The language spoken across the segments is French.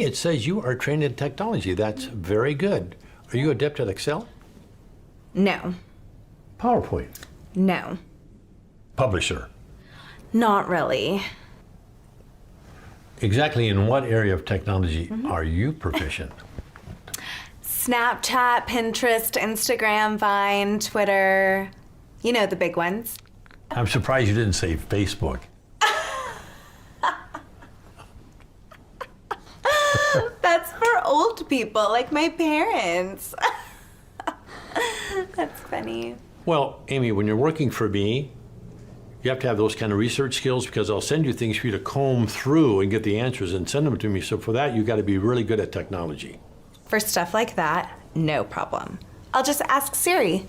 me, it says you are trained in technology. That's very good. Are you adept at Excel? No. PowerPoint? No. Publisher? Not really. Exactly in what area of technology are you proficient? Snapchat, Pinterest, Instagram, Vine, Twitter. You know, the big ones. I'm surprised you didn't say Facebook. That's for old people, like my parents. That's funny. Well, Amy, when you're working for me, you have to have those kind of research skills because I'll send you things for you to comb through and get the answers and send them to me. So for that, you got to be really good at technology. For stuff like that, no problem. I'll just ask Siri.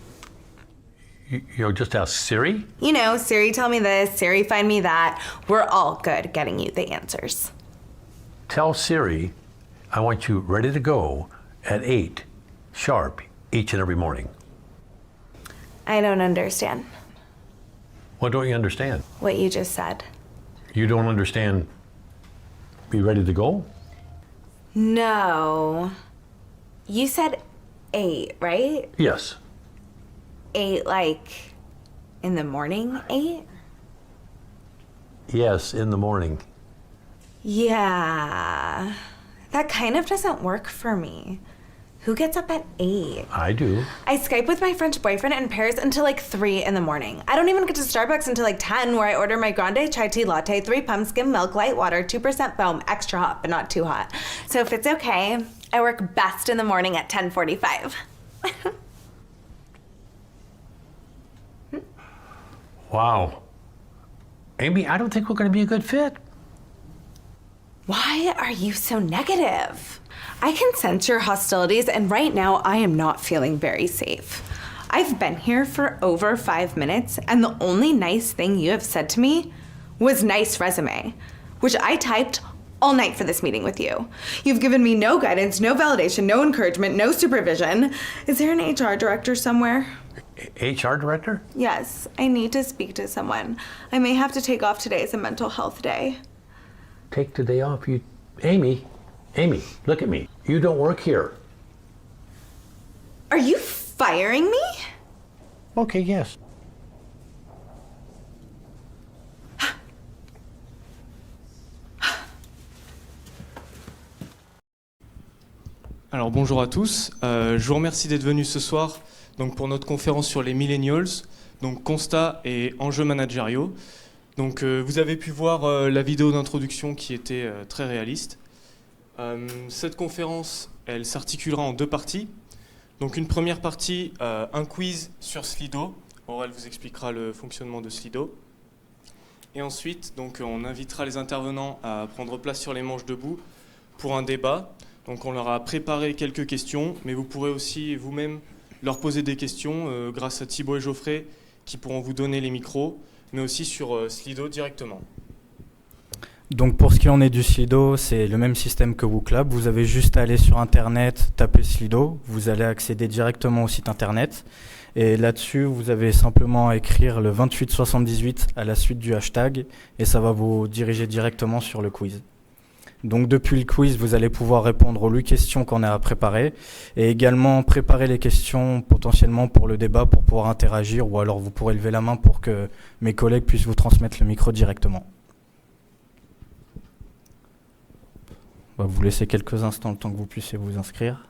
You'll just ask Siri? You know, Siri tell me this, Siri find me that. We're all good at getting you the answers. Tell Siri I want you ready to go at 8 sharp each and every morning. I don't understand What don't you understand? what you just said. You don't understand be ready to go? No. You said 8, right? Yes. 8 like in the morning 8? Yes, in the morning. Yeah. That kind of doesn't work for me. Who gets up at 8? I do. I Skype with my French boyfriend in Paris until like 3 in the morning. I don't even get to Starbucks until like 10, where I order my grande chai tea latte, 3 pump skim milk, light water, 2% foam, extra hot but not too hot. So if it's okay, I work best in the morning at 10:45. Wow. Amy, I don't think we're going to be a good fit. Why are you so negative? I can sense your hostilities, and right now I am not feeling very safe. I've been here for over 5 minutes, and the only nice thing you have said to me was nice resume, which I typed all night for this meeting with you. You've given me no guidance, no validation, no encouragement, no supervision. Is there an HR director somewhere? HR director? Yes, I need to speak to someone. I may have to take off today as a mental health day. Take the day off. Amy, look at me. You don't work here. Are you firing me? Okay, yes. Alors bonjour à tous, je vous remercie d'être venus ce soir donc, pour notre conférence sur les millennials, donc constats et enjeux managériaux. Donc vous avez pu voir la vidéo d'introduction qui était très réaliste. Cette conférence, elle s'articulera en 2 parties. Donc une première partie, un quiz sur Slido. Aurel vous expliquera le fonctionnement de Slido. Et ensuite, donc, on invitera les intervenants à prendre place sur les manches debout pour un débat. Donc on leur a préparé quelques questions, mais vous pourrez aussi vous-même leur poser des questions grâce à Thibaut et Geoffrey qui pourront vous donner les micros, mais aussi sur Slido directement. Donc pour ce qui en est du Slido, c'est le même système que WooClub. Vous avez juste à aller sur Internet, taper Slido, vous allez accéder directement au site Internet. Et là-dessus, vous avez simplement à écrire le 2878 à la suite du hashtag et ça va vous diriger directement sur le quiz. Donc depuis le quiz, vous allez pouvoir répondre aux 8 questions qu'on a à préparer et également préparer les questions potentiellement pour le débat pour pouvoir interagir ou alors vous pourrez lever la main pour que mes collègues puissent vous transmettre le micro directement. On va vous laisser quelques instants le temps que vous puissiez vous inscrire.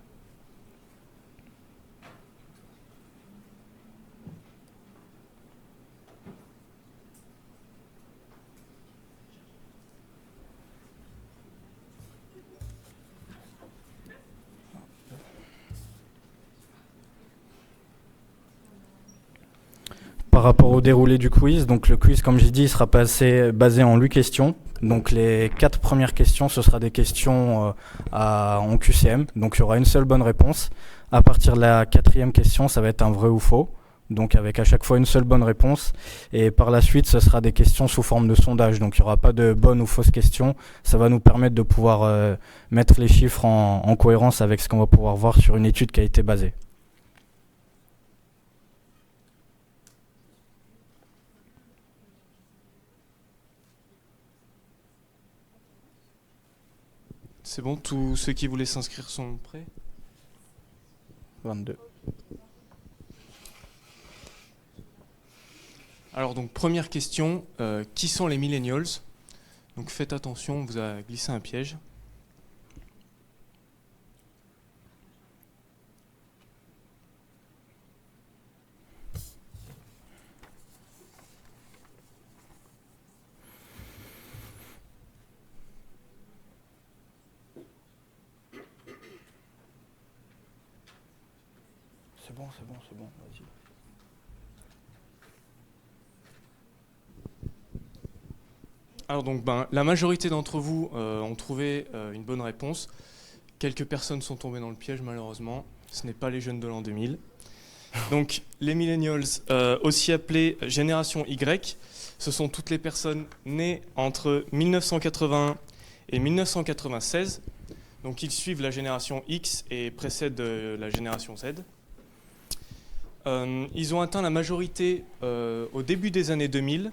Par rapport au déroulé du quiz, donc le quiz, comme j'ai dit, sera basé en 8 questions. Donc les 4 premières questions, ce sera des questions en QCM. Donc il y aura une seule bonne réponse. À partir de la 4e question, ça va être un vrai ou faux. Donc avec à chaque fois une seule bonne réponse. Et par la suite, ce sera des questions sous forme de sondage. Donc il n'y aura pas de bonne ou fausse question. Ça va nous permettre de pouvoir mettre les chiffres en cohérence avec ce qu'on va pouvoir voir sur une étude qui a été basée. C'est bon, tous ceux qui voulaient s'inscrire sont prêts? 22. Alors donc première question, qui sont les millennials? Donc faites attention, on vous a glissé un piège. C'est bon, vas-y. Alors donc la majorité d'entre vous ont trouvé une bonne réponse. Quelques personnes sont tombées dans le piège malheureusement. Ce n'est pas les jeunes de l'an 2000. Donc les millennials, aussi appelés génération Y, ce sont toutes les personnes nées entre 1981 et 1996. Donc ils suivent la génération X et précèdent la génération Z. Ils ont atteint la majorité au début des années 2000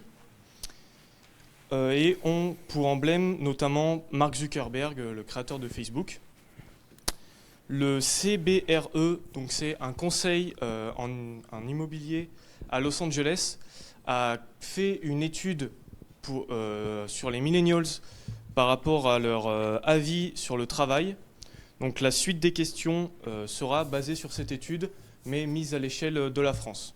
et ont pour emblème notamment Mark Zuckerberg, le créateur de Facebook. Le CBRE, donc c'est un conseil en immobilier à Los Angeles, a fait une étude sur les millennials par rapport à leur avis sur le travail. Donc la suite des questions sera basée sur cette étude, mais mise à l'échelle de la France.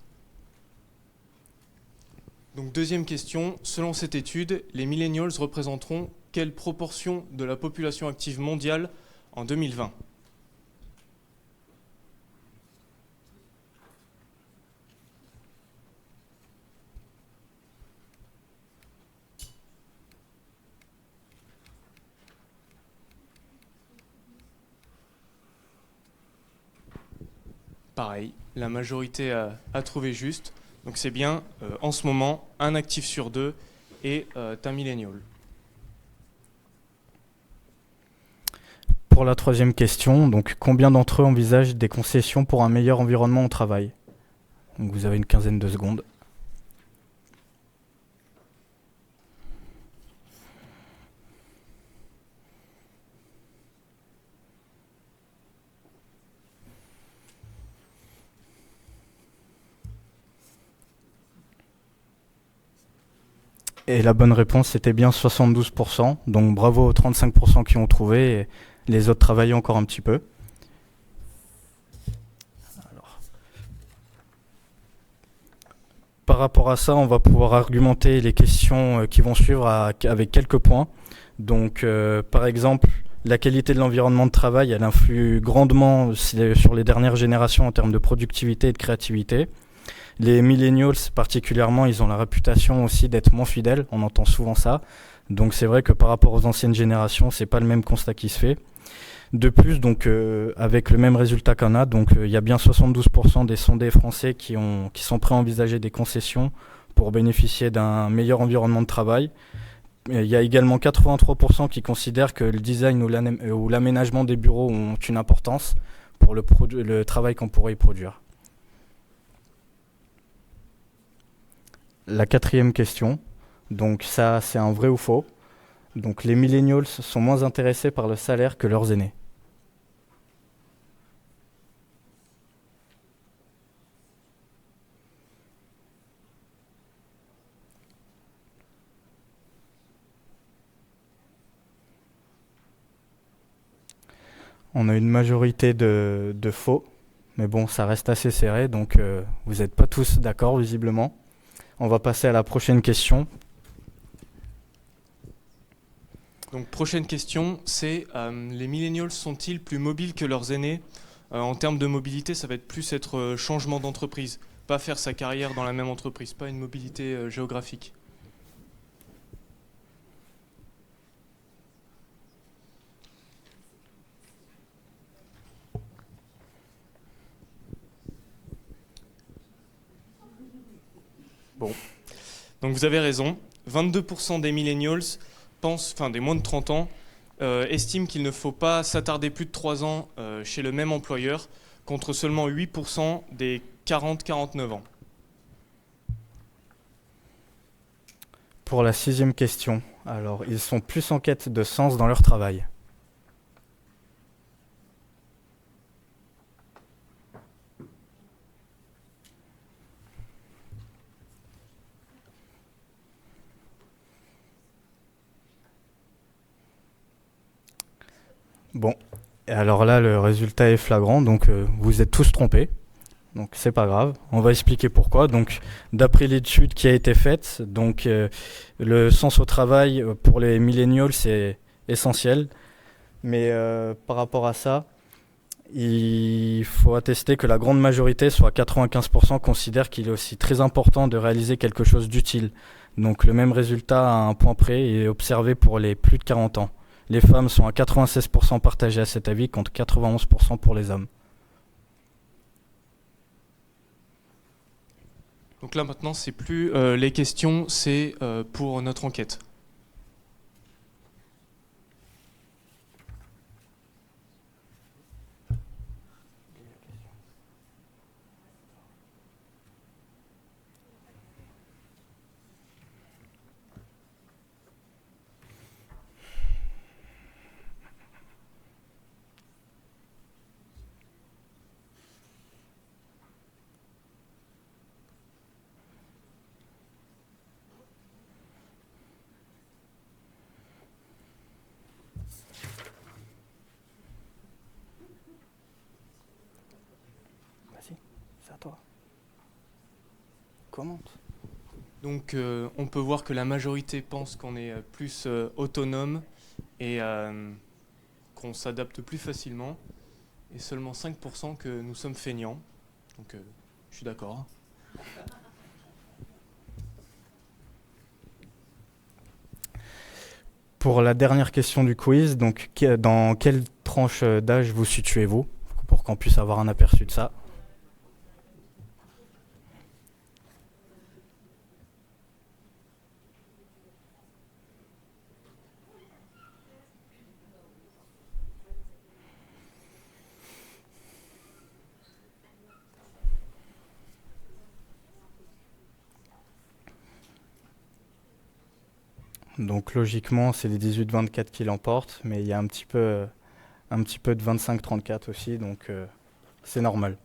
Donc deuxième question, selon cette étude, les millennials représenteront quelle proportion de la population active mondiale en 2020 ? Pareil, la majorité a trouvé juste. Donc c'est bien, en ce moment, un actif sur deux est un millennial. Pour la troisième question, donc combien d'entre eux envisagent des concessions pour un meilleur environnement au travail? Donc vous avez une quinzaine de secondes. Et la bonne réponse, c'était bien 72%. Donc bravo aux 35% qui ont trouvé. Et les autres travaillaient encore un petit peu. Alors, par rapport à ça, on va pouvoir argumenter les questions qui vont suivre avec quelques points. Donc, par exemple, la qualité de l'environnement de travail, elle influe grandement sur les dernières générations en termes de productivité et de créativité. Les millennials, particulièrement, ils ont la réputation aussi d'être moins fidèles. On entend souvent ça. Donc c'est vrai que par rapport aux anciennes générations, c'est pas le même constat qui se fait. De plus, donc avec le même résultat qu'on a, donc il y a bien 72% des sondés français qui sont prêts à envisager des concessions pour bénéficier d'un meilleur environnement de travail. Il y a également 83% qui considèrent que le design ou l'aménagement des bureaux ont une importance pour le travail qu'on pourrait y produire. La quatrième question, donc ça c'est un vrai ou faux. Donc les millennials sont moins intéressés par le salaire que leurs aînés. On a une majorité de faux, mais bon, ça reste assez serré, donc vous n'êtes pas tous d'accord visiblement. On va passer à la prochaine question. Donc prochaine question, c'est les millennials sont-ils plus mobiles que leurs aînés? En termes de mobilité, ça va être plus être changement d'entreprise, pas faire sa carrière dans la même entreprise, pas une mobilité géographique. Bon, donc vous avez raison, 22% des millennials des moins de 30 ans, estiment qu'il ne faut pas s'attarder plus de 3 ans chez le même employeur, contre seulement 8% des 40-49 ans. Pour la sixième question, alors ils sont plus en quête de sens dans leur travail. Bon, et alors là, le résultat est flagrant, donc vous êtes tous trompés. Donc c'est pas grave, on va expliquer pourquoi. Donc d'après l'étude qui a été faite, donc le sens au travail pour les millennials c'est essentiel, mais par rapport à ça, il faut attester que la grande majorité, soit 95%, considère qu'il est aussi très important de réaliser quelque chose d'utile. Donc le même résultat à un point près est observé pour les plus de 40 ans. Les femmes sont à 96% partagées à cet avis contre 91% pour les hommes. Donc là maintenant, c'est plus les questions, c'est pour notre enquête. Vas-y, c'est à toi. Commente. Donc on peut voir que la majorité pense qu'on est plus autonome et qu'on s'adapte plus facilement, et seulement 5% que nous sommes feignants. Donc je suis d'accord. Pour la dernière question du quiz, donc dans quelle tranche d'âge vous situez-vous pour qu'on puisse avoir un aperçu de ça? Donc logiquement, c'est les 18-24 qui l'emportent, mais il y a un petit peu de 25-34 aussi, donc c'est normal.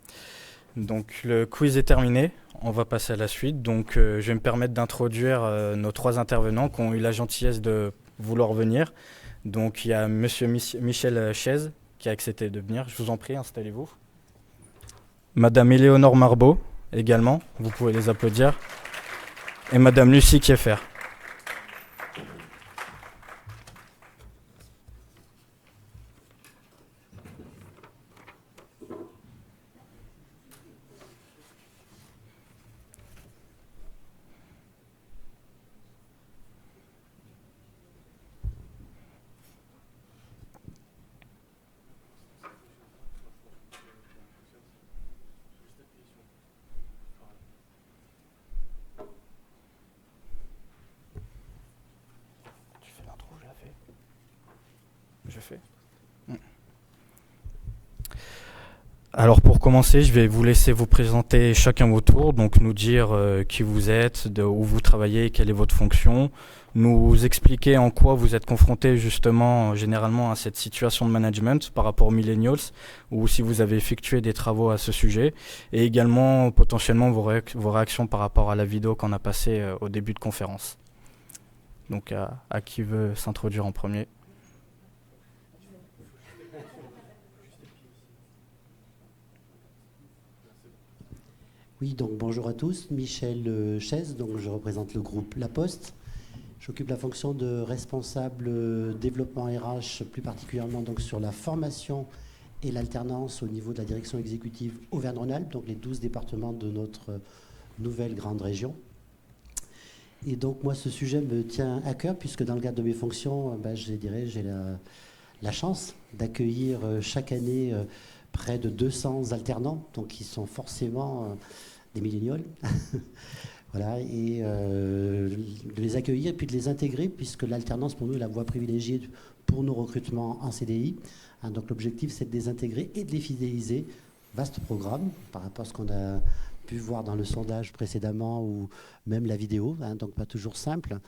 Donc le quiz est terminé, on va passer à la suite. Donc je vais me permettre d'introduire nos trois intervenants qui ont eu la gentillesse de vouloir venir. Donc il y a Monsieur Michel Chaise qui a accepté de venir, je vous en prie, installez-vous. Madame Éléonore Marbeau également, vous pouvez les applaudir. Et Madame Lucie Kieffer. Je fais. Alors pour commencer, je vais vous laisser vous présenter chacun votre tour, donc nous dire qui vous êtes, où vous travaillez, quelle est votre fonction, nous expliquer en quoi vous êtes confronté justement généralement à cette situation de management par rapport aux millennials, ou si vous avez effectué des travaux à ce sujet, et également potentiellement vos réactions par rapport à la vidéo qu'on a passée au début de conférence. Donc à qui veut s'introduire en premier? Oui, donc bonjour à tous, Michel Chaise, donc je représente le groupe La Poste. J'occupe la fonction de responsable développement RH, plus particulièrement donc sur la formation et l'alternance au niveau de la direction exécutive Auvergne-Rhône-Alpes, donc les 12 départements de notre nouvelle grande région. Et donc moi, ce sujet me tient à cœur, puisque dans le cadre de mes fonctions, j'ai la chance d'accueillir chaque année près de 200 alternants, donc qui sont forcément des millénials. Voilà, et de les accueillir et puis de les intégrer, puisque l'alternance pour nous est la voie privilégiée pour nos recrutements en CDI. Donc l'objectif, c'est de les intégrer et de les fidéliser. Vaste programme par rapport à ce qu'on a pu voir dans le sondage précédemment ou même la vidéo, donc pas toujours simple,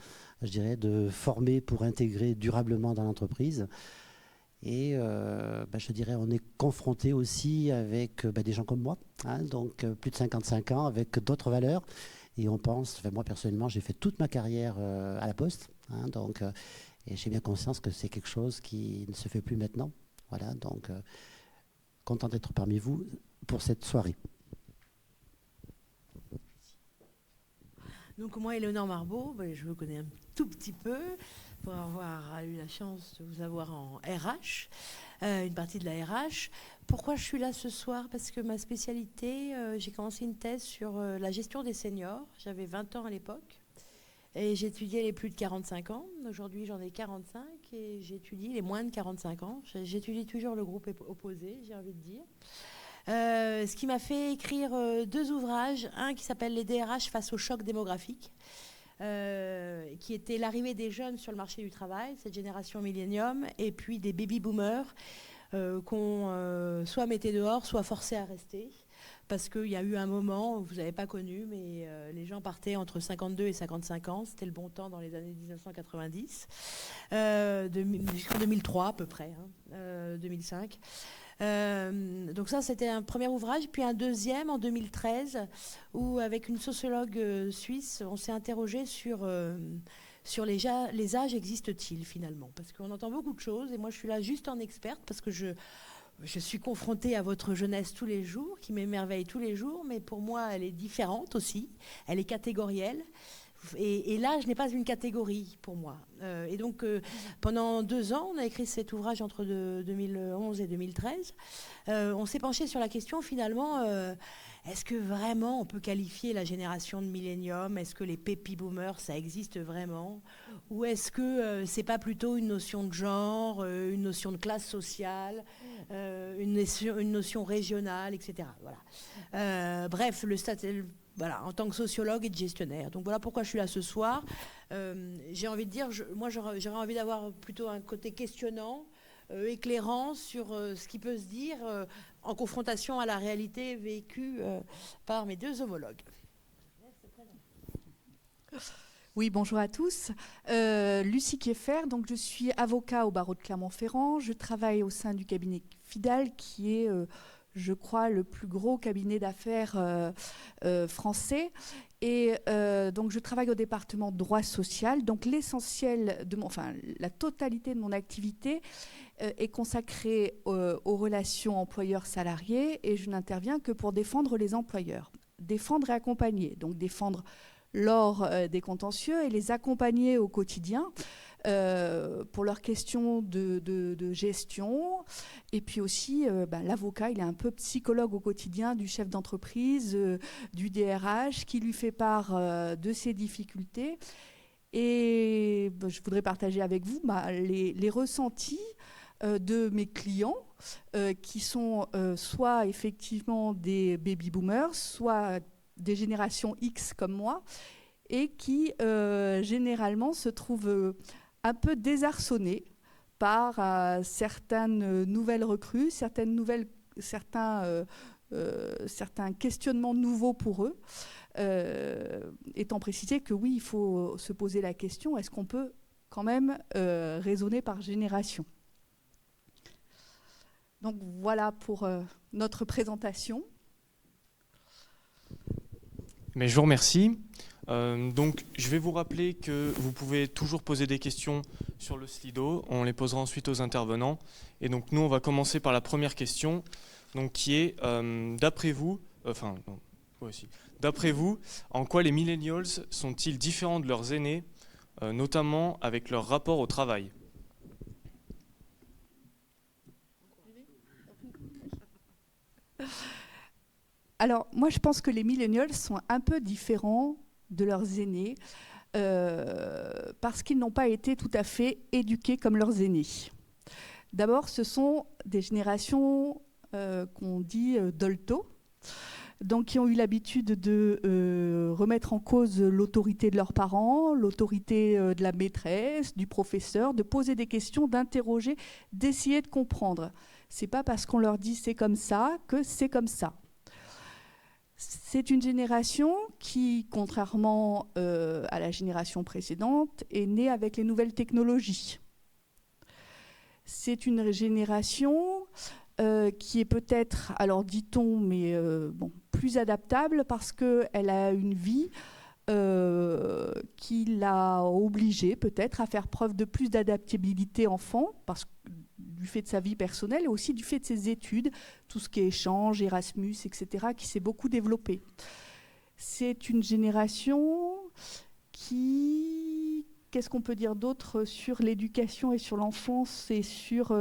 je dirais, de former pour intégrer durablement dans l'entreprise. Et je dirais, on est confronté aussi avec des gens comme moi, donc plus de 55 ans, avec d'autres valeurs. Et on pense, moi personnellement, j'ai fait toute ma carrière à la Poste, et j'ai bien conscience que c'est quelque chose qui ne se fait plus maintenant. Voilà, donc content d'être parmi vous pour cette soirée. Donc moi, Éléonore Marbeau, je vous connais un tout petit peu pour avoir eu la chance de vous avoir en RH, une partie de la RH. Pourquoi je suis là ce soir? Parce que ma spécialité, j'ai commencé une thèse sur la gestion des seniors. J'avais 20 ans à l'époque et j'étudiais les plus de 45 ans. Aujourd'hui, j'en ai 45 et j'étudie les moins de 45 ans. J'étudie toujours le groupe opposé, j'ai envie de dire. Ce qui m'a fait écrire 2 ouvrages, un qui s'appelle Les DRH face au choc démographique, qui était l'arrivée des jeunes sur le marché du travail, cette génération millénium, et puis des baby-boomers qu'on soit mettait dehors, soit forcés à rester, parce qu'il y a eu un moment, vous n'avez pas connu, mais les gens partaient entre 52 et 55 ans, c'était le bon temps dans les années 1990, 2003 à peu près, 2005. Donc ça, c'était un premier ouvrage, puis un deuxième en 2013, où avec une sociologue suisse, on s'est interrogé sur les âges existent-ils finalement, parce qu'on entend beaucoup de choses, et moi je suis là juste en experte, parce que je suis confrontée à votre jeunesse tous les jours, qui m'émerveille tous les jours, mais pour moi elle est différente aussi, elle est catégorielle. Et l'âge n'est pas une catégorie pour moi. Et donc, pendant 2 ans, on a écrit cet ouvrage entre 2011 et 2013. On s'est penché sur la question, finalement, est-ce que vraiment on peut qualifier la génération de millénium? Est-ce que les baby boomers, ça existe vraiment? Ou est-ce que c'est pas plutôt une notion de genre, une notion de classe sociale, une notion régionale, etc. Voilà. Bref, voilà, en tant que sociologue et de gestionnaire. Donc voilà pourquoi je suis là ce soir. J'ai envie de dire, moi j'aurais envie d'avoir plutôt un côté questionnant, éclairant sur ce qui peut se dire en confrontation à la réalité vécue par mes 2 homologues. Oui, bonjour à tous. Lucie Kieffer, donc je suis avocat au barreau de Clermont-Ferrand. Je travaille au sein du cabinet Fidal, qui est, je crois, le plus gros cabinet d'affaires français. Et donc je travaille au département droit social. Donc l'essentiel la totalité de mon activité est consacrée aux relations employeurs-salariés, et je n'interviens que pour défendre les employeurs. Défendre et accompagner. Donc défendre lors des contentieux et les accompagner au quotidien pour leurs questions de gestion. Et puis aussi, l'avocat, il est un peu psychologue au quotidien du chef d'entreprise, du DRH, qui lui fait part de ses difficultés. Et je voudrais partager avec vous les ressentis de mes clients, qui sont soit effectivement des baby-boomers, soit des générations X comme moi, et qui généralement se trouvent un peu désarçonnés par certaines nouvelles recrues, certains questionnements nouveaux pour eux, étant précisé que oui, il faut se poser la question, est-ce qu'on peut quand même raisonner par génération? Donc voilà pour notre présentation. Mais je vous remercie. Donc, je vais vous rappeler que vous pouvez toujours poser des questions sur le Slido. On les posera ensuite aux intervenants. Et donc, nous, on va commencer par la première question, donc, qui est, d'après vous, en quoi les millennials sont-ils différents de leurs aînés, notamment avec leur rapport au travail ? Alors, moi, je pense que les millennials sont un peu différents de leurs aînés parce qu'ils n'ont pas été tout à fait éduqués comme leurs aînés. D'abord, ce sont des générations qu'on dit dolto, donc qui ont eu l'habitude de remettre en cause l'autorité de leurs parents, l'autorité de la maîtresse, du professeur, de poser des questions, d'interroger, d'essayer de comprendre. C'est pas parce qu'on leur dit c'est comme ça que c'est comme ça. C'est une génération qui, contrairement à la génération précédente, est née avec les nouvelles technologies. C'est une génération qui est peut-être, alors dit-on, mais plus adaptable parce qu'elle a une vie qui l'a obligée peut-être à faire preuve de plus d'adaptabilité enfant, parce que du fait de sa vie personnelle et aussi du fait de ses études, tout ce qui est échange, Erasmus, etc., qui s'est beaucoup développé. C'est une génération qui... Qu'est-ce qu'on peut dire d'autre sur l'éducation et sur l'enfance et sur...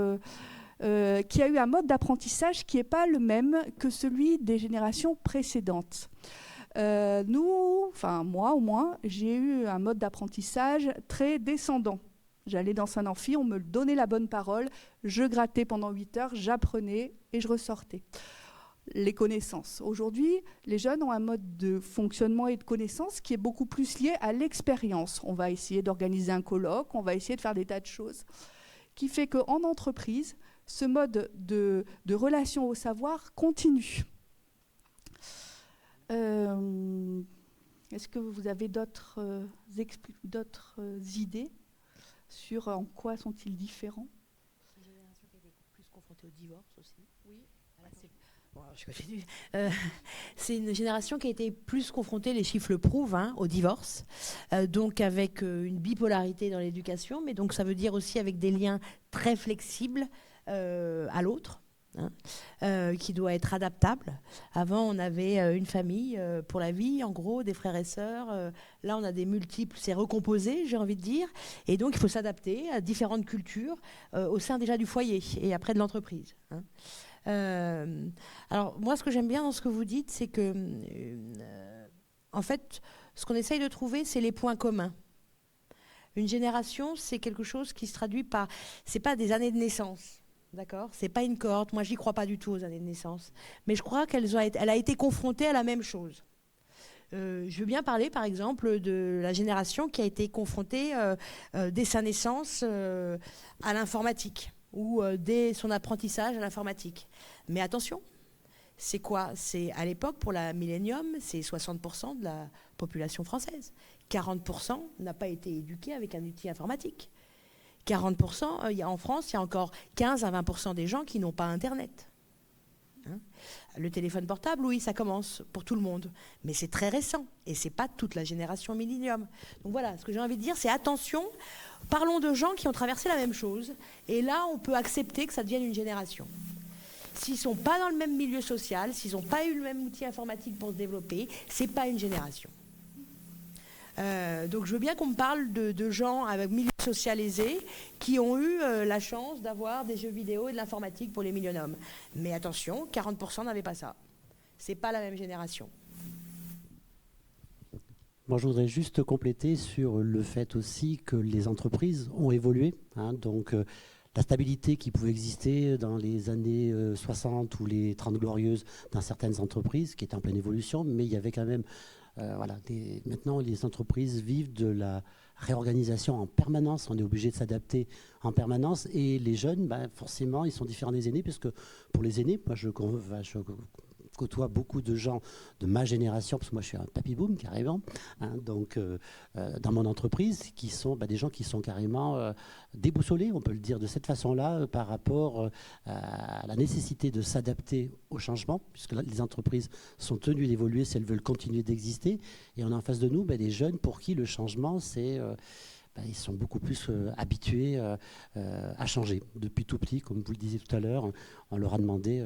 qui a eu un mode d'apprentissage qui n'est pas le même que celui des générations précédentes. Moi au moins, j'ai eu un mode d'apprentissage très descendant. J'allais dans un amphi, on me donnait la bonne parole, je grattais pendant 8 heures, j'apprenais et je ressortais. Les connaissances. Aujourd'hui, les jeunes ont un mode de fonctionnement et de connaissance qui est beaucoup plus lié à l'expérience. On va essayer d'organiser un colloque, on va essayer de faire des tas de choses, qui fait qu'en entreprise, ce mode de relation au savoir continue. Est-ce que vous avez d'autres idées sur en quoi sont-ils différents? C'est une génération qui a été plus confrontée au divorce aussi. Oui. C'est une génération qui a été plus confrontée, les chiffres le prouvent, au divorce, donc avec une bipolarité dans l'éducation, mais donc ça veut dire aussi avec des liens très flexibles à l'autre, qui doit être adaptable. Avant, on avait une famille pour la vie, en gros, des frères et sœurs. Là, on a des multiples, c'est recomposé, j'ai envie de dire, et donc il faut s'adapter à différentes cultures au sein déjà du foyer et après de l'entreprise. Alors moi, ce que j'aime bien dans ce que vous dites, c'est que en fait, ce qu'on essaye de trouver, c'est les points communs. Une génération, c'est quelque chose qui se traduit par, c'est pas des années de naissance, d'accord, c'est pas une cohorte. Moi, j'y crois pas du tout aux années de naissance, mais je crois elle a été confrontée à la même chose. Je veux bien parler, par exemple, de la génération qui a été confrontée dès sa naissance à l'informatique, ou dès son apprentissage à l'informatique. Mais attention, c'est quoi? C'est à l'époque, pour la Millennium, c'est 60% de la population française. 40% n'a pas été éduqué avec un outil informatique. 40%, en France, il y a encore 15 à 20% des gens qui n'ont pas Internet. Le téléphone portable, oui, ça commence pour tout le monde, mais c'est très récent et c'est pas toute la génération Millennium. Donc voilà, ce que j'ai envie de dire, c'est attention, parlons de gens qui ont traversé la même chose, et là, on peut accepter que ça devienne une génération. S'ils sont pas dans le même milieu social, s'ils n'ont pas eu le même outil informatique pour se développer, c'est pas une génération. Donc je veux bien qu'on me parle de gens avec milieu social aisé qui ont eu la chance d'avoir des jeux vidéo et de l'informatique pour les Millennium. Mais attention, 40% n'avaient pas ça. C'est pas la même génération. Moi, je voudrais juste compléter sur le fait aussi que les entreprises ont évolué. Donc, la stabilité qui pouvait exister dans les années 60 ou les 30 glorieuses dans certaines entreprises, qui étaient en pleine évolution, mais il y avait quand même... maintenant, les entreprises vivent de la réorganisation en permanence. On est obligé de s'adapter en permanence. Et les jeunes, forcément, ils sont différents des aînés, puisque pour les aînés, moi, je côtoie beaucoup de gens de ma génération, parce que moi, je suis un papy-boom, carrément, dans mon entreprise, qui sont des gens qui sont carrément déboussolés, on peut le dire de cette façon-là, par rapport à la nécessité de s'adapter au changement, puisque les entreprises sont tenues d'évoluer si elles veulent continuer d'exister. Et on a en face de nous des jeunes pour qui le changement, c'est... ils sont beaucoup plus habitués à changer. Depuis tout petit, comme vous le disiez tout à l'heure, on leur a demandé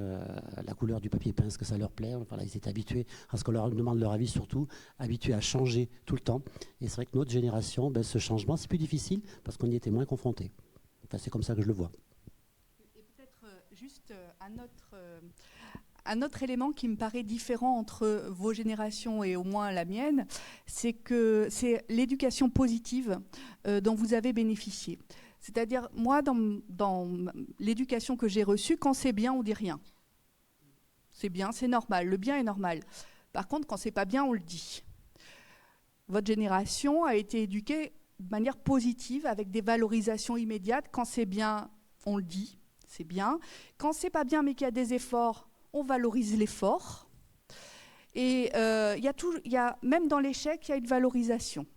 la couleur du papier peint, ce que ça leur plaît. Voilà, ils étaient habitués à ce qu'on leur demande leur avis, surtout habitués à changer tout le temps. Et c'est vrai que notre génération, ce changement, c'est plus difficile parce qu'on y était moins confrontés. Enfin, c'est comme ça que je le vois. Et peut-être juste un autre élément qui me paraît différent entre vos générations et au moins la mienne, c'est que c'est l'éducation positive dont vous avez bénéficié. C'est-à-dire, moi, dans l'éducation que j'ai reçue, quand c'est bien, on dit rien. C'est bien, c'est normal. Le bien est normal. Par contre, quand c'est pas bien, on le dit. Votre génération a été éduquée de manière positive, avec des valorisations immédiates. Quand c'est bien, on le dit, c'est bien. Quand c'est pas bien, mais qu'il y a des efforts, on valorise l'effort. Et même dans l'échec, il y a une valorisation.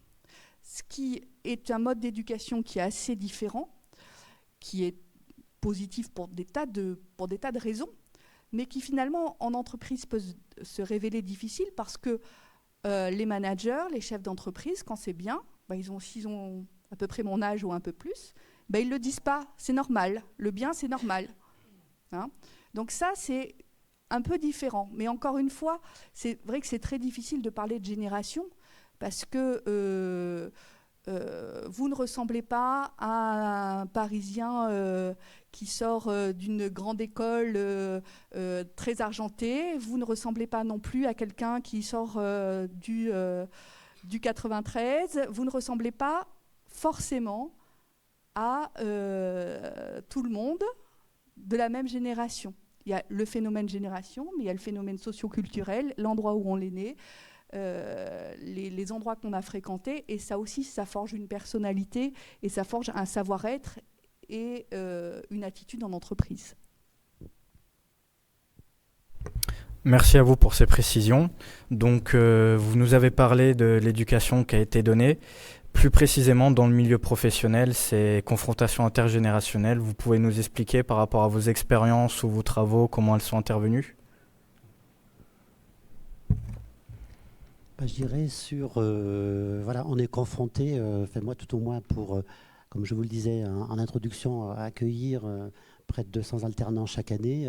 Ce qui est un mode d'éducation qui est assez différent, qui est positif pour des tas de raisons, mais qui finalement, en entreprise, peut se révéler difficile parce que les managers, les chefs d'entreprise, quand c'est bien, s'ils ont à peu près mon âge ou un peu plus, ben, ils ne le disent pas, c'est normal. Le bien, c'est normal. Hein? Donc ça, c'est un peu différent. Mais encore une fois, c'est vrai que c'est très difficile de parler de génération parce que vous ne ressemblez pas à un Parisien qui sort d'une grande école très argentée. Vous ne ressemblez pas non plus à quelqu'un qui sort du 93. Vous ne ressemblez pas forcément à tout le monde de la même génération. Il y a le phénomène génération, mais il y a le phénomène socio-culturel, l'endroit où on est né, les endroits qu'on a fréquentés, et ça aussi, ça forge une personnalité et ça forge un savoir-être et une attitude en entreprise. Merci à vous pour ces précisions. Donc, vous nous avez parlé de l'éducation qui a été donnée. Plus précisément, dans le milieu professionnel, ces confrontations intergénérationnelles, vous pouvez nous expliquer par rapport à vos expériences ou vos travaux, comment elles sont intervenues ? Je dirais voilà, on est confronté, moi tout au moins pour, comme je vous le disais en introduction, accueillir près de 200 alternants chaque année.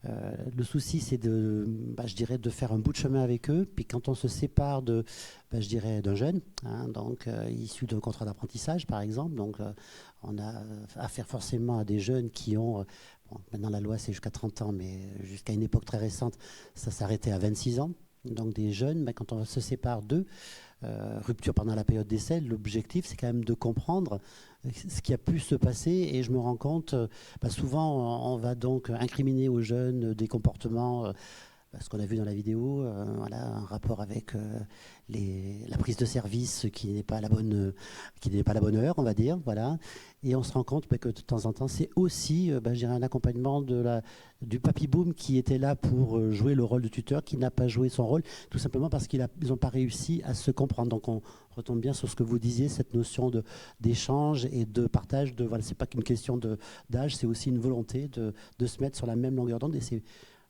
Le souci, c'est je dirais, de faire un bout de chemin avec eux. Puis quand on se sépare je dirais, d'un jeune, hein, donc issu d'un contrat d'apprentissage, par exemple, donc on a affaire forcément à des jeunes qui ont, maintenant la loi c'est jusqu'à 30 ans, mais jusqu'à une époque très récente, ça s'arrêtait à 26 ans. Donc des jeunes, quand on se sépare d'eux, rupture pendant la période d'essai, l'objectif c'est quand même de comprendre ce qui a pu se passer, et je me rends compte, souvent on va donc incriminer aux jeunes des comportements, ce qu'on a vu dans la vidéo, voilà, un rapport avec la prise de service qui n'est pas la bonne heure, on va dire, voilà. Et on se rend compte que de temps en temps, c'est aussi, je dirais, un accompagnement du papy boom qui était là pour jouer le rôle de tuteur, qui n'a pas joué son rôle, tout simplement parce qu'ils n'ont pas réussi à se comprendre. Donc on retombe bien sur ce que vous disiez, cette notion d'échange et de partage. Voilà, c'est pas qu'une question d'âge, c'est aussi une volonté de se mettre sur la même longueur d'onde, et c'est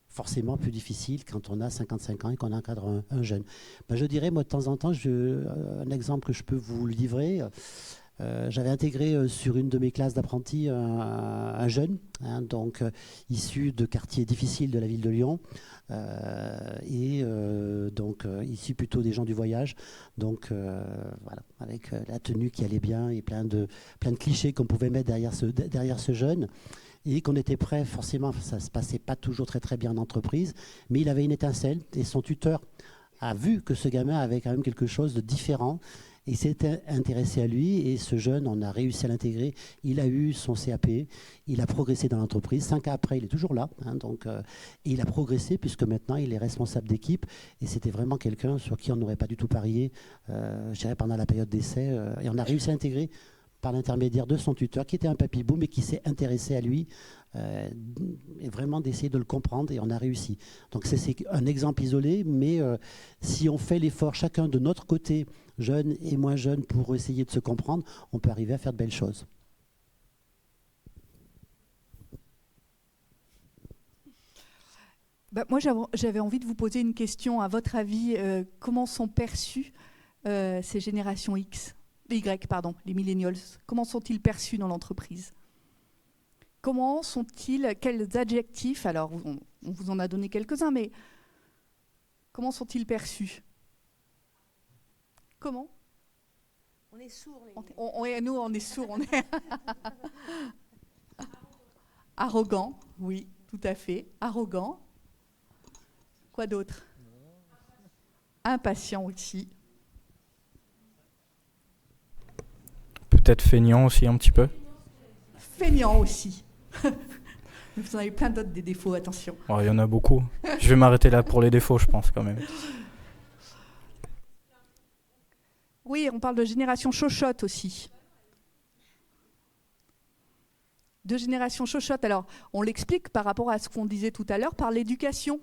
forcément plus difficile quand on a 55 ans et qu'on encadre un jeune. Je dirais, moi, de temps en temps, un exemple que je peux vous livrer, j'avais intégré sur une de mes classes d'apprentis un jeune, hein, donc issu de quartiers difficiles de la ville de Lyon, donc issu plutôt des gens du voyage, donc voilà, avec la tenue qui allait bien et plein de clichés qu'on pouvait mettre derrière ce jeune. Et qu'on était prêt, forcément, ça ne se passait pas toujours très très bien en entreprise, mais il avait une étincelle, et son tuteur a vu que ce gamin avait quand même quelque chose de différent, et s'est intéressé à lui, et ce jeune, on a réussi à l'intégrer, il a eu son CAP, il a progressé dans l'entreprise, 5 ans après, il est toujours là, hein, donc, et il a progressé puisque maintenant il est responsable d'équipe, et c'était vraiment quelqu'un sur qui on n'aurait pas du tout parié, je dirais, pendant la période d'essai, et on a réussi à l'intégrer par l'intermédiaire de son tuteur, qui était un papy boom et qui s'est intéressé à lui, et vraiment d'essayer de le comprendre, et on a réussi. Donc c'est un exemple isolé, mais si on fait l'effort chacun de notre côté, jeunes et moins jeunes, pour essayer de se comprendre, on peut arriver à faire de belles choses. Moi, j'avais envie de vous poser une question. À votre avis, comment sont perçues ces générations les millennials, comment sont-ils perçus dans l'entreprise ? Comment sont-ils, quels adjectifs, alors on vous en a donné quelques-uns, mais comment sont-ils perçus ? Comment ? On est sourds. Nous, on est sourds. On est arrogant, oui, tout à fait. Arrogant. Quoi d'autre ? Impatient aussi. Peut-être feignant aussi un petit peu. Feignant aussi. Vous en avez plein d'autres des défauts, attention. Il y en a beaucoup. Je vais m'arrêter là pour les défauts, je pense, quand même. Oui, on parle de génération chochotte aussi. De génération chochotte. Alors, on l'explique par rapport à ce qu'on disait tout à l'heure, par l'éducation.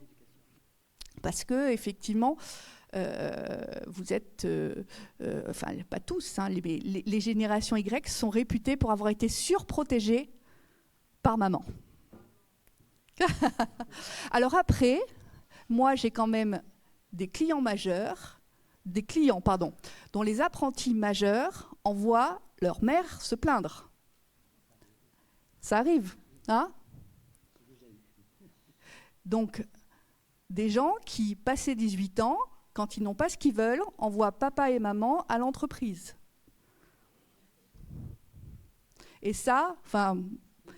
Parce que, effectivement, vous êtes, enfin pas tous, hein, les générations Y sont réputées pour avoir été surprotégées par maman. Alors après, moi j'ai quand même des clients dont les apprentis majeurs envoient leur mère se plaindre. Ça arrive, hein? Donc, des gens qui, passé 18 ans, quand ils n'ont pas ce qu'ils veulent, envoient papa et maman à l'entreprise. Et ça, enfin,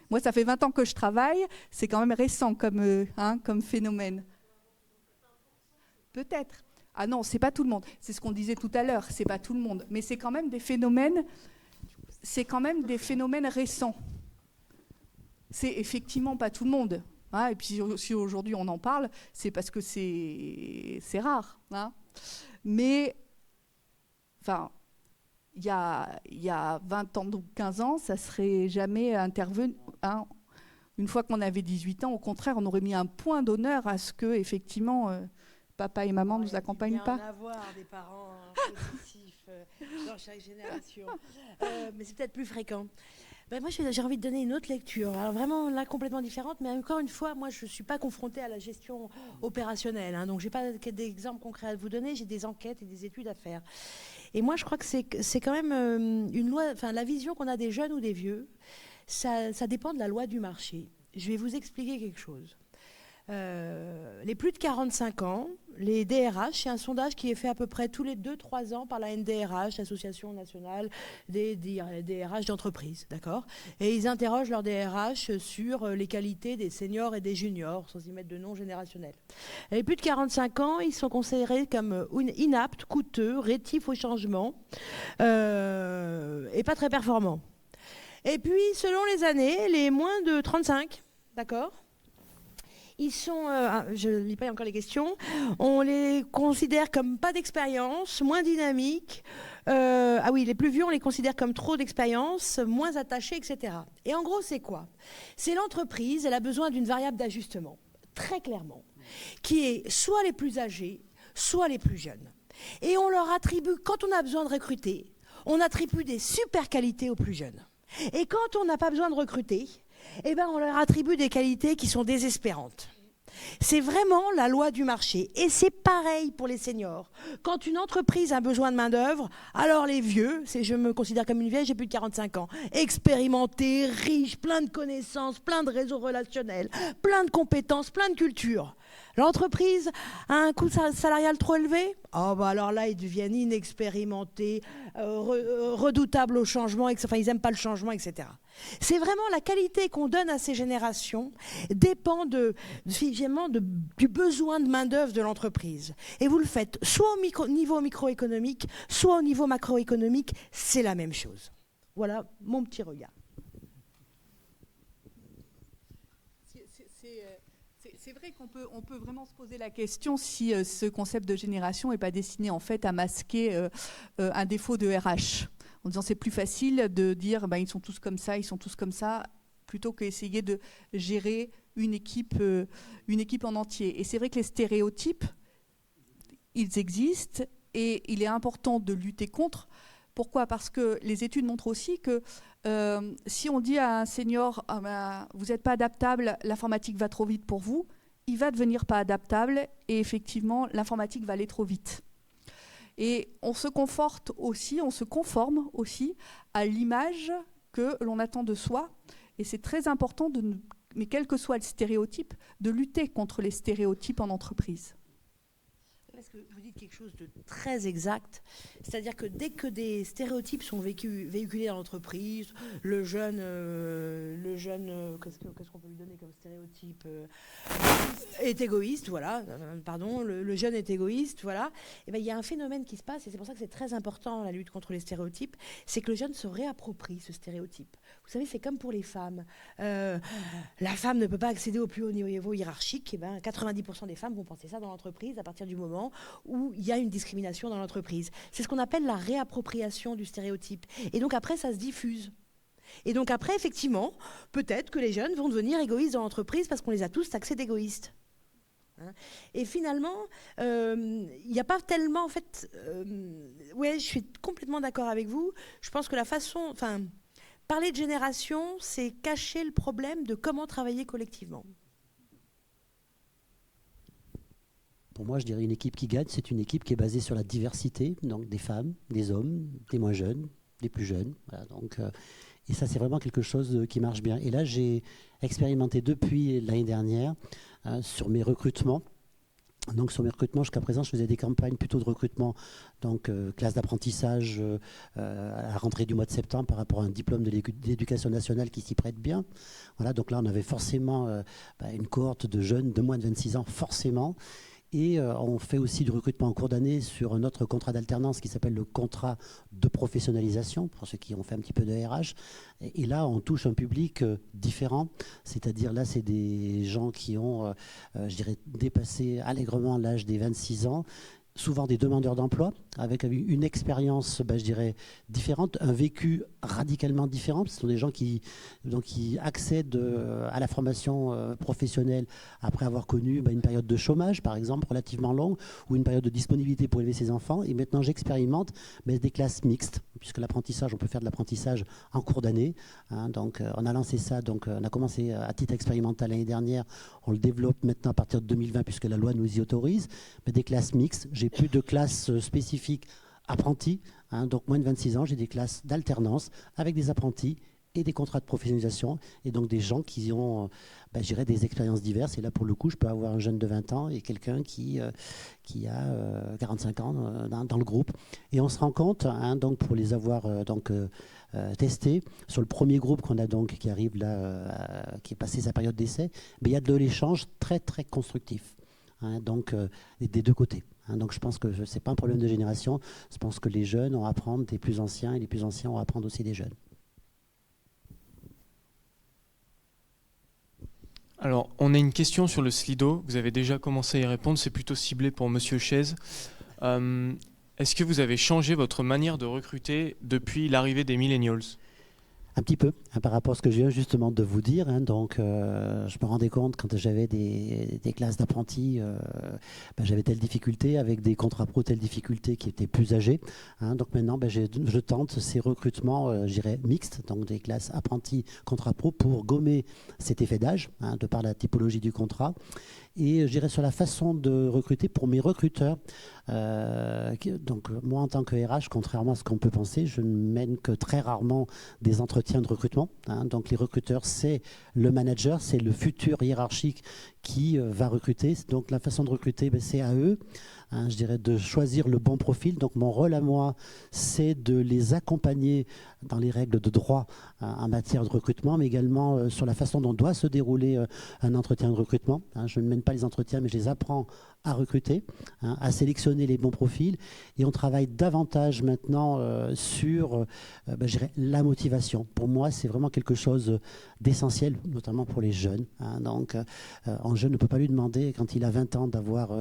moi, ça fait 20 ans que je travaille, c'est quand même récent comme phénomène. Peut-être. Ah non, c'est pas tout le monde. C'est ce qu'on disait tout à l'heure, c'est pas tout le monde. Mais c'est quand même des phénomènes récents. C'est effectivement pas tout le monde. Hein, et puis si aujourd'hui on en parle, c'est parce que c'est rare. Hein. Mais, enfin, il y a 20 ans ou 15 ans, ça serait jamais intervenu. Hein. Une fois qu'on avait 18 ans, au contraire, on aurait mis un point d'honneur à ce que, effectivement, papa et maman ne nous accompagnent pas. Il y a avoir des parents positifs dans chaque génération. Mais c'est peut-être plus fréquent. Ben moi, j'ai envie de donner une autre lecture. Alors vraiment, là, complètement différente. Mais encore une fois, moi, je ne suis pas confrontée à la gestion opérationnelle. Hein, donc, je n'ai pas d'exemples concrets à vous donner. J'ai des enquêtes et des études à faire. Et moi, je crois que c'est quand même une loi... Enfin, la vision qu'on a des jeunes ou des vieux, ça dépend de la loi du marché. Je vais vous expliquer quelque chose. Les plus de 45 ans, les DRH, c'est un sondage qui est fait à peu près tous les 2-3 ans par la NDRH, l'Association nationale des DRH d'entreprise, d'accord ? Et ils interrogent leurs DRH sur les qualités des seniors et des juniors, sans y mettre de nom générationnel. Les plus de 45 ans, ils sont considérés comme inaptes, coûteux, rétifs au changement et pas très performants. Et puis, selon les années, les moins de 35, d'accord ? Ils sont, je ne lis pas encore les questions, on les considère comme pas d'expérience, moins dynamiques. Ah oui, les plus vieux, on les considère comme trop d'expérience, moins attachés, etc. Et en gros, c'est quoi ? C'est l'entreprise, elle a besoin d'une variable d'ajustement, très clairement, qui est soit les plus âgés, soit les plus jeunes. Et on leur attribue, quand on a besoin de recruter, on attribue des super qualités aux plus jeunes. Et quand on n'a pas besoin de recruter, eh ben, on leur attribue des qualités qui sont désespérantes. C'est vraiment la loi du marché. Et c'est pareil pour les seniors. Quand une entreprise a besoin de main-d'œuvre, alors les vieux, je me considère comme une vieille, j'ai plus de 45 ans, expérimentés, riches, plein de connaissances, plein de réseaux relationnels, plein de compétences, plein de cultures. L'entreprise a un coût salarial trop élevé ? Oh bah alors là, ils deviennent inexpérimentés, redoutables au changement, enfin ils n'aiment pas le changement, etc. C'est vraiment la qualité qu'on donne à ces générations dépend du besoin de main-d'œuvre de l'entreprise. Et vous le faites soit au niveau microéconomique, soit au niveau macroéconomique, c'est la même chose. Voilà mon petit regard. C'est vrai qu'on peut vraiment se poser la question si ce concept de génération n'est pas destiné en fait à masquer un défaut de RH. En disant c'est plus facile de dire ils sont tous comme ça, plutôt qu'essayer de gérer une équipe en entier. Et c'est vrai que les stéréotypes, ils existent et il est important de lutter contre. Pourquoi ? Parce que les études montrent aussi que si on dit à un senior vous n'êtes pas adaptable, l'informatique va trop vite pour vous, il va devenir pas adaptable et effectivement l'informatique va aller trop vite. Et on se conforme aussi à l'image que l'on attend de soi. Et c'est très important, mais quel que soit le stéréotype, de lutter contre les stéréotypes en entreprise. Parce que vous dites quelque chose de très exact, c'est-à-dire que dès que des stéréotypes sont véhiculés dans l'entreprise, le jeune, qu'est-ce qu'on peut lui donner comme stéréotype est égoïste, voilà, le jeune est égoïste, voilà, et il y a un phénomène qui se passe, et c'est pour ça que c'est très important la lutte contre les stéréotypes, c'est que le jeune se réapproprie ce stéréotype. Vous savez, c'est comme pour les femmes. La femme ne peut pas accéder au plus haut niveau hiérarchique, 90% des femmes vont penser ça dans l'entreprise à partir du moment où il y a une discrimination dans l'entreprise. C'est ce qu'on appelle la réappropriation du stéréotype. Et donc après, ça se diffuse. Et donc après, effectivement, peut-être que les jeunes vont devenir égoïstes dans l'entreprise parce qu'on les a tous taxés d'égoïstes. Et finalement, il n'y a pas tellement, en fait... je suis complètement d'accord avec vous. Je pense que parler de génération, c'est cacher le problème de comment travailler collectivement. Pour moi, je dirais une équipe qui gagne, c'est une équipe qui est basée sur la diversité, donc des femmes, des hommes, des moins jeunes, des plus jeunes. Voilà, donc, Et ça, c'est vraiment quelque chose qui marche bien. Et là, j'ai expérimenté depuis l'année dernière sur mes recrutements. Donc sur mes recrutements, jusqu'à présent, je faisais des campagnes plutôt de recrutement, donc classe d'apprentissage à la rentrée du mois de septembre par rapport à un diplôme de l'éducation nationale qui s'y prête bien. Voilà, donc là, on avait forcément une cohorte de jeunes de moins de 26 ans, forcément. Et on fait aussi du recrutement en cours d'année sur un autre contrat d'alternance qui s'appelle le contrat de professionnalisation, pour ceux qui ont fait un petit peu de RH. Et là, on touche un public différent, c'est-à-dire là, c'est des gens qui ont, je dirais, dépassé allègrement l'âge des 26 ans, souvent des demandeurs d'emploi, avec une expérience, je dirais, différente, un vécu radicalement différent. Ce sont des gens qui accèdent à la formation professionnelle après avoir connu une période de chômage, par exemple, relativement longue, ou une période de disponibilité pour élever ses enfants. Et maintenant, j'expérimente des classes mixtes, puisque l'apprentissage, on peut faire de l'apprentissage en cours d'année. Donc, on a lancé ça, donc on a commencé à titre expérimental l'année dernière. On le développe maintenant à partir de 2020, puisque la loi nous y autorise. Mais des classes mixtes. J'ai plus de classes spécifiques apprentis, donc moins de 26 ans, j'ai des classes d'alternance avec des apprentis et des contrats de professionnalisation, et donc des gens qui ont, je dirais, des expériences diverses. Et là, pour le coup, je peux avoir un jeune de 20 ans et quelqu'un qui a 45 ans dans le groupe. Et on se rend compte, donc pour les avoir testés, sur le premier groupe qu'on a donc, qui arrive là, qui est passé sa période d'essai, il y a de l'échange très, très constructif. Donc des deux côtés. Donc je pense que ce n'est pas un problème de génération. Je pense que les jeunes ont à apprendre des plus anciens et les plus anciens ont à apprendre aussi des jeunes. Alors, on a une question sur le Slido. Vous avez déjà commencé à y répondre. C'est plutôt ciblé pour Monsieur Chaise. Est-ce que vous avez changé votre manière de recruter depuis l'arrivée des millennials ? Un petit peu, par rapport à ce que je viens justement de vous dire. Donc, je me rendais compte quand j'avais des classes d'apprentis, j'avais telle difficulté, avec des contrats pro, telle difficulté qui étaient plus âgés. Donc maintenant, je tente ces recrutements, je dirais, mixtes, donc des classes apprentis, contrats pro, pour gommer cet effet d'âge, de par la typologie du contrat. Et je dirais sur la façon de recruter pour mes recruteurs. Donc moi, en tant que RH, contrairement à ce qu'on peut penser, je ne mène que très rarement des entretiens de recrutement. Donc les recruteurs, c'est le manager, c'est le futur hiérarchique qui va recruter. Donc la façon de recruter, c'est à eux, je dirais, de choisir le bon profil. Donc mon rôle à moi, c'est de les accompagner dans les règles de droit en matière de recrutement, mais également sur la façon dont doit se dérouler un entretien de recrutement. Je ne mène pas les entretiens, mais je les apprends à recruter, à sélectionner les bons profils. Et on travaille davantage maintenant sur je dirais, la motivation. Pour moi, c'est vraiment quelque chose d'essentiel, notamment pour les jeunes. Donc, un jeune ne peut pas lui demander, quand il a 20 ans, d'avoir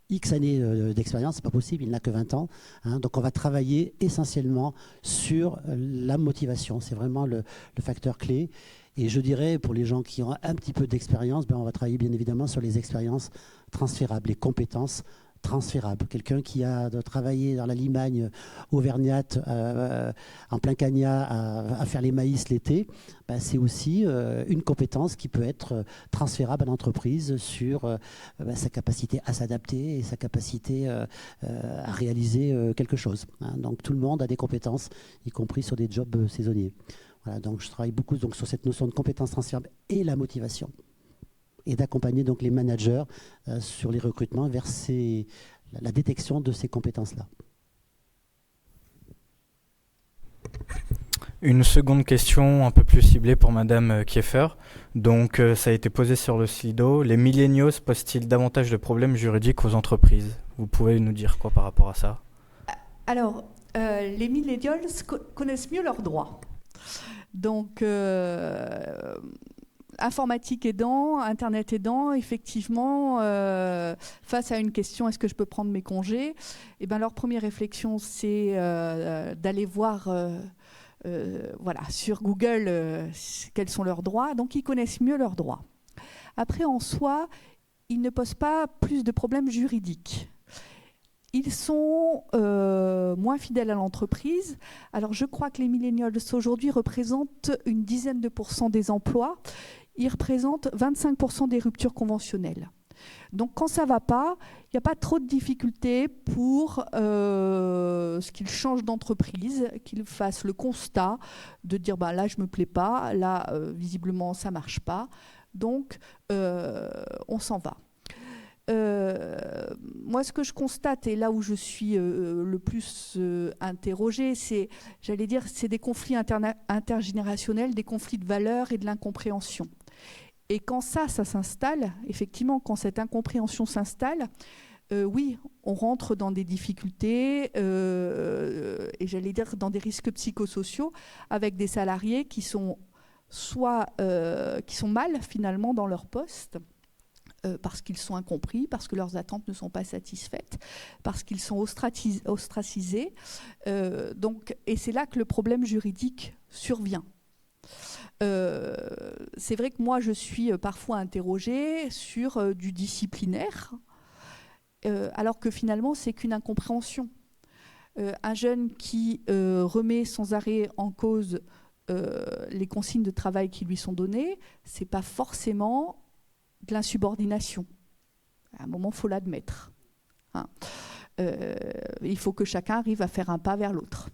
X années d'expérience. C'est pas possible, il n'a que 20 ans. Donc, on va travailler essentiellement sur la motivation. C'est vraiment le facteur clé. Et je dirais, pour les gens qui ont un petit peu d'expérience, on va travailler bien évidemment sur les expériences transférables, les compétences transférables. Quelqu'un qui a travaillé dans la Limagne auvergnate, en plein cagnat, à faire les maïs l'été, c'est aussi une compétence qui peut être transférable à l'entreprise sur sa capacité à s'adapter et sa capacité à réaliser quelque chose. Donc tout le monde a des compétences, y compris sur des jobs saisonniers. Voilà, donc je travaille beaucoup sur cette notion de compétences transférables et la motivation, et d'accompagner donc les managers sur les recrutements vers la détection de ces compétences-là. Une seconde question un peu plus ciblée pour Madame Kieffer. Donc ça a été posé sur le Slido. Les millennials posent-ils davantage de problèmes juridiques aux entreprises ? Vous pouvez nous dire quoi par rapport à ça ? Alors, les millennials connaissent mieux leurs droits. Donc, informatique aidant, Internet aidant, effectivement, face à une question, est-ce que je peux prendre mes congés ? Leur première réflexion, c'est d'aller voir sur Google quels sont leurs droits. Donc, ils connaissent mieux leurs droits. Après, en soi, ils ne posent pas plus de problèmes juridiques. Ils sont moins fidèles à l'entreprise. Alors, je crois que les millennials aujourd'hui représentent une dizaine de % des emplois. Ils représentent 25% des ruptures conventionnelles. Donc quand ça ne va pas, il n'y a pas trop de difficultés pour ce qu'il change d'entreprise, qu'il fasse le constat de dire bah, là je ne me plais pas, là visiblement ça ne marche pas, donc on s'en va. Moi, ce que je constate, et là où je suis le plus interrogée, c'est, j'allais dire, c'est des conflits intergénérationnels, des conflits de valeurs et de l'incompréhension. Et quand ça s'installe, effectivement, quand cette incompréhension s'installe, oui, on rentre dans des difficultés et j'allais dire dans des risques psychosociaux avec des salariés qui sont soit qui sont mal finalement dans leur poste, parce qu'ils sont incompris, parce que leurs attentes ne sont pas satisfaites, parce qu'ils sont ostracisés. Et c'est là que le problème juridique survient. C'est vrai que moi, je suis parfois interrogée sur du disciplinaire, alors que finalement, c'est qu'une incompréhension. Un jeune qui remet sans arrêt en cause les consignes de travail qui lui sont données, c'est pas forcément de l'insubordination. À un moment, il faut l'admettre. Hein. Il faut que chacun arrive à faire un pas vers l'autre.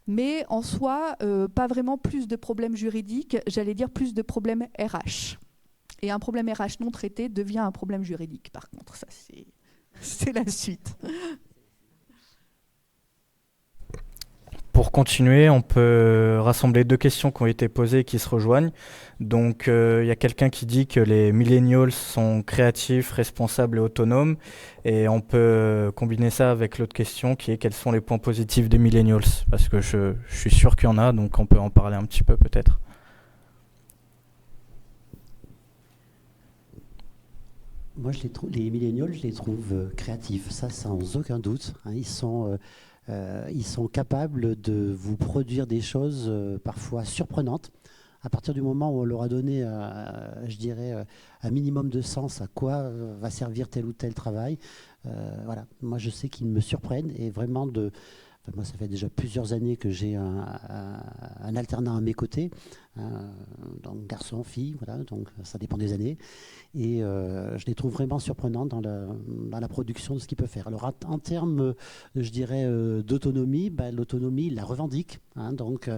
Mais en soi, pas vraiment plus de problèmes juridiques, j'allais dire plus de problèmes RH. Et un problème RH non traité devient un problème juridique, par contre. Ça, c'est la suite. Pour continuer, on peut rassembler deux questions qui ont été posées et qui se rejoignent. Donc, il y a quelqu'un qui dit que les millennials sont créatifs, responsables et autonomes. Et on peut combiner ça avec l'autre question qui est quels sont les points positifs des millennials? Parce que je suis sûr qu'il y en a, donc on peut en parler un petit peu peut-être. Moi, les millennials, je les trouve créatifs, ça sans aucun doute. Hein, ils sont capables de vous produire des choses parfois surprenantes. À partir du moment où on leur a donné, je dirais, un minimum de sens à quoi va servir tel ou tel travail, voilà. Moi, je sais qu'ils me surprennent et vraiment moi, ça fait déjà plusieurs années que j'ai un alternant à mes côtés, donc garçon, fille, voilà, donc ça dépend des années. Et je les trouve vraiment surprenants dans la production de ce qu'ils peuvent faire. Alors en termes, je dirais, d'autonomie, l'autonomie, ils la revendiquent, hein, donc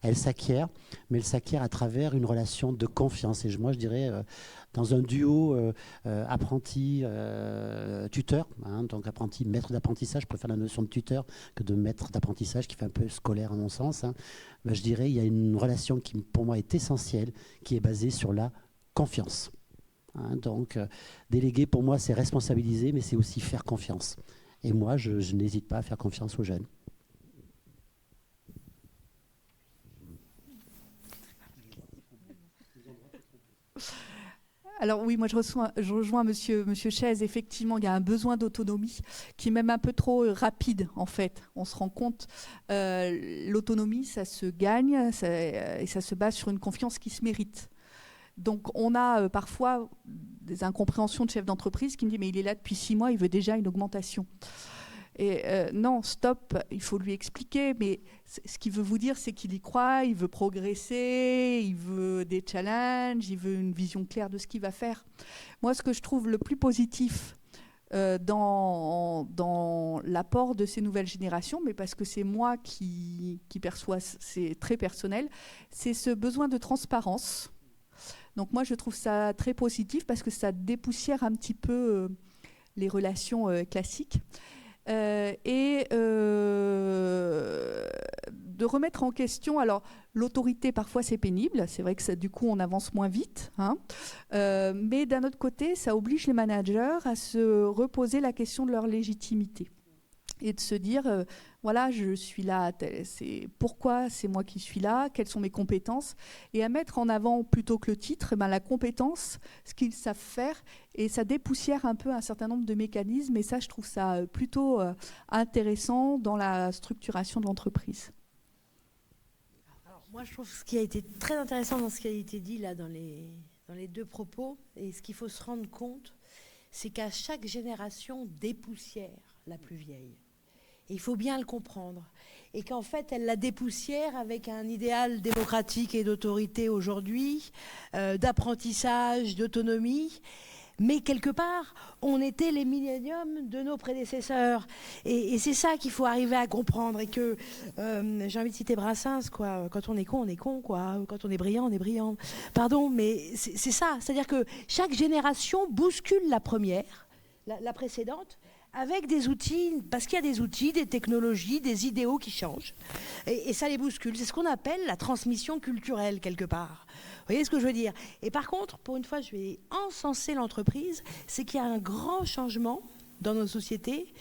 elle s'acquiert, mais elle s'acquiert à travers une relation de confiance. Et moi, je dirais, dans un duo apprenti-tuteur, hein, donc apprenti-maître d'apprentissage, je préfère la notion de tuteur que de maître d'apprentissage, qui fait un peu scolaire à mon sens, hein, je dirais, il y a une relation qui, pour moi, est essentielle, qui est basée sur la confiance. Hein, donc, déléguer, pour moi, c'est responsabiliser, mais c'est aussi faire confiance. Et moi, je n'hésite pas à faire confiance aux jeunes. Alors oui, moi je rejoins Monsieur Chaise. Effectivement, il y a un besoin d'autonomie qui est même un peu trop rapide en fait. On se rend compte, l'autonomie, ça se gagne et ça se base sur une confiance qui se mérite. Donc on a parfois des incompréhensions de chefs d'entreprise qui me disent mais il est là depuis 6 mois, il veut déjà une augmentation. Et non, stop, il faut lui expliquer, mais ce qu'il veut vous dire, c'est qu'il y croit, il veut progresser, il veut des challenges, il veut une vision claire de ce qu'il va faire. Moi, ce que je trouve le plus positif dans l'apport de ces nouvelles générations, mais parce que c'est moi qui perçois, c'est très personnel, c'est ce besoin de transparence. Donc moi, je trouve ça très positif parce que ça dépoussière un petit peu les relations classiques. Et de remettre en question, alors l'autorité parfois c'est pénible, c'est vrai que ça, du coup on avance moins vite, hein, mais d'un autre côté ça oblige les managers à se reposer la question de leur légitimité et de se dire voilà, je suis là, c'est pourquoi c'est moi qui suis là, quelles sont mes compétences, et à mettre en avant plutôt que le titre, la compétence, ce qu'ils savent faire, et ça dépoussière un peu un certain nombre de mécanismes, et ça je trouve ça plutôt intéressant dans la structuration de l'entreprise. Alors, moi je trouve ce qui a été très intéressant dans ce qui a été dit là dans les deux propos, et ce qu'il faut se rendre compte, c'est qu'à chaque génération dépoussière la plus vieille. Et il faut bien le comprendre. Et qu'en fait, elle la dépoussière avec un idéal démocratique et d'autorité aujourd'hui, d'apprentissage, d'autonomie. Mais quelque part, on était les milléniums de nos prédécesseurs. Et c'est ça qu'il faut arriver à comprendre. Et que, j'ai envie de citer Brassens, quoi. Quand on est con, quoi. Quand on est brillant, on est brillant. Pardon, mais c'est ça. C'est-à-dire que chaque génération bouscule la première, la précédente, avec des outils, parce qu'il y a des outils, des technologies, des idéaux qui changent. Et ça les bouscule. C'est ce qu'on appelle la transmission culturelle, quelque part. Vous voyez ce que je veux dire? Et par contre, pour une fois, je vais encenser l'entreprise, c'est qu'il y a un grand changement dans nos sociétés.